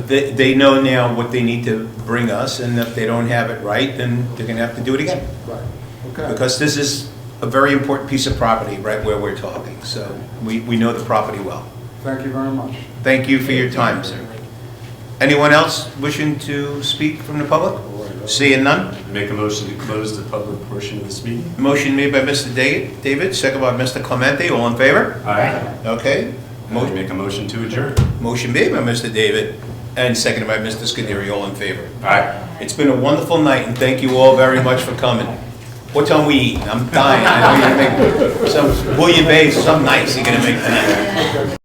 They know now what they need to bring us, and if they don't have it right, then they're going to have to do it again. Right, okay. Because this is a very important piece of property right where we're talking, so we know the property well. Thank you very much. Thank you for your time, sir. Anyone else wishing to speak from the public? Seeing none? Make a motion to close the public portion of this meeting. Motion made by Mr. David, second by Mr. Clemente. All in favor? Aye. Okay. Make a motion to adjourn. Motion made by Mr. David and seconded by Mr. Scuderi. All in favor? Aye. It's been a wonderful night, and thank you all very much for coming. What time we eating? I'm dying. I know you're going to make some bouillabaisse, something nice you're going to make tonight.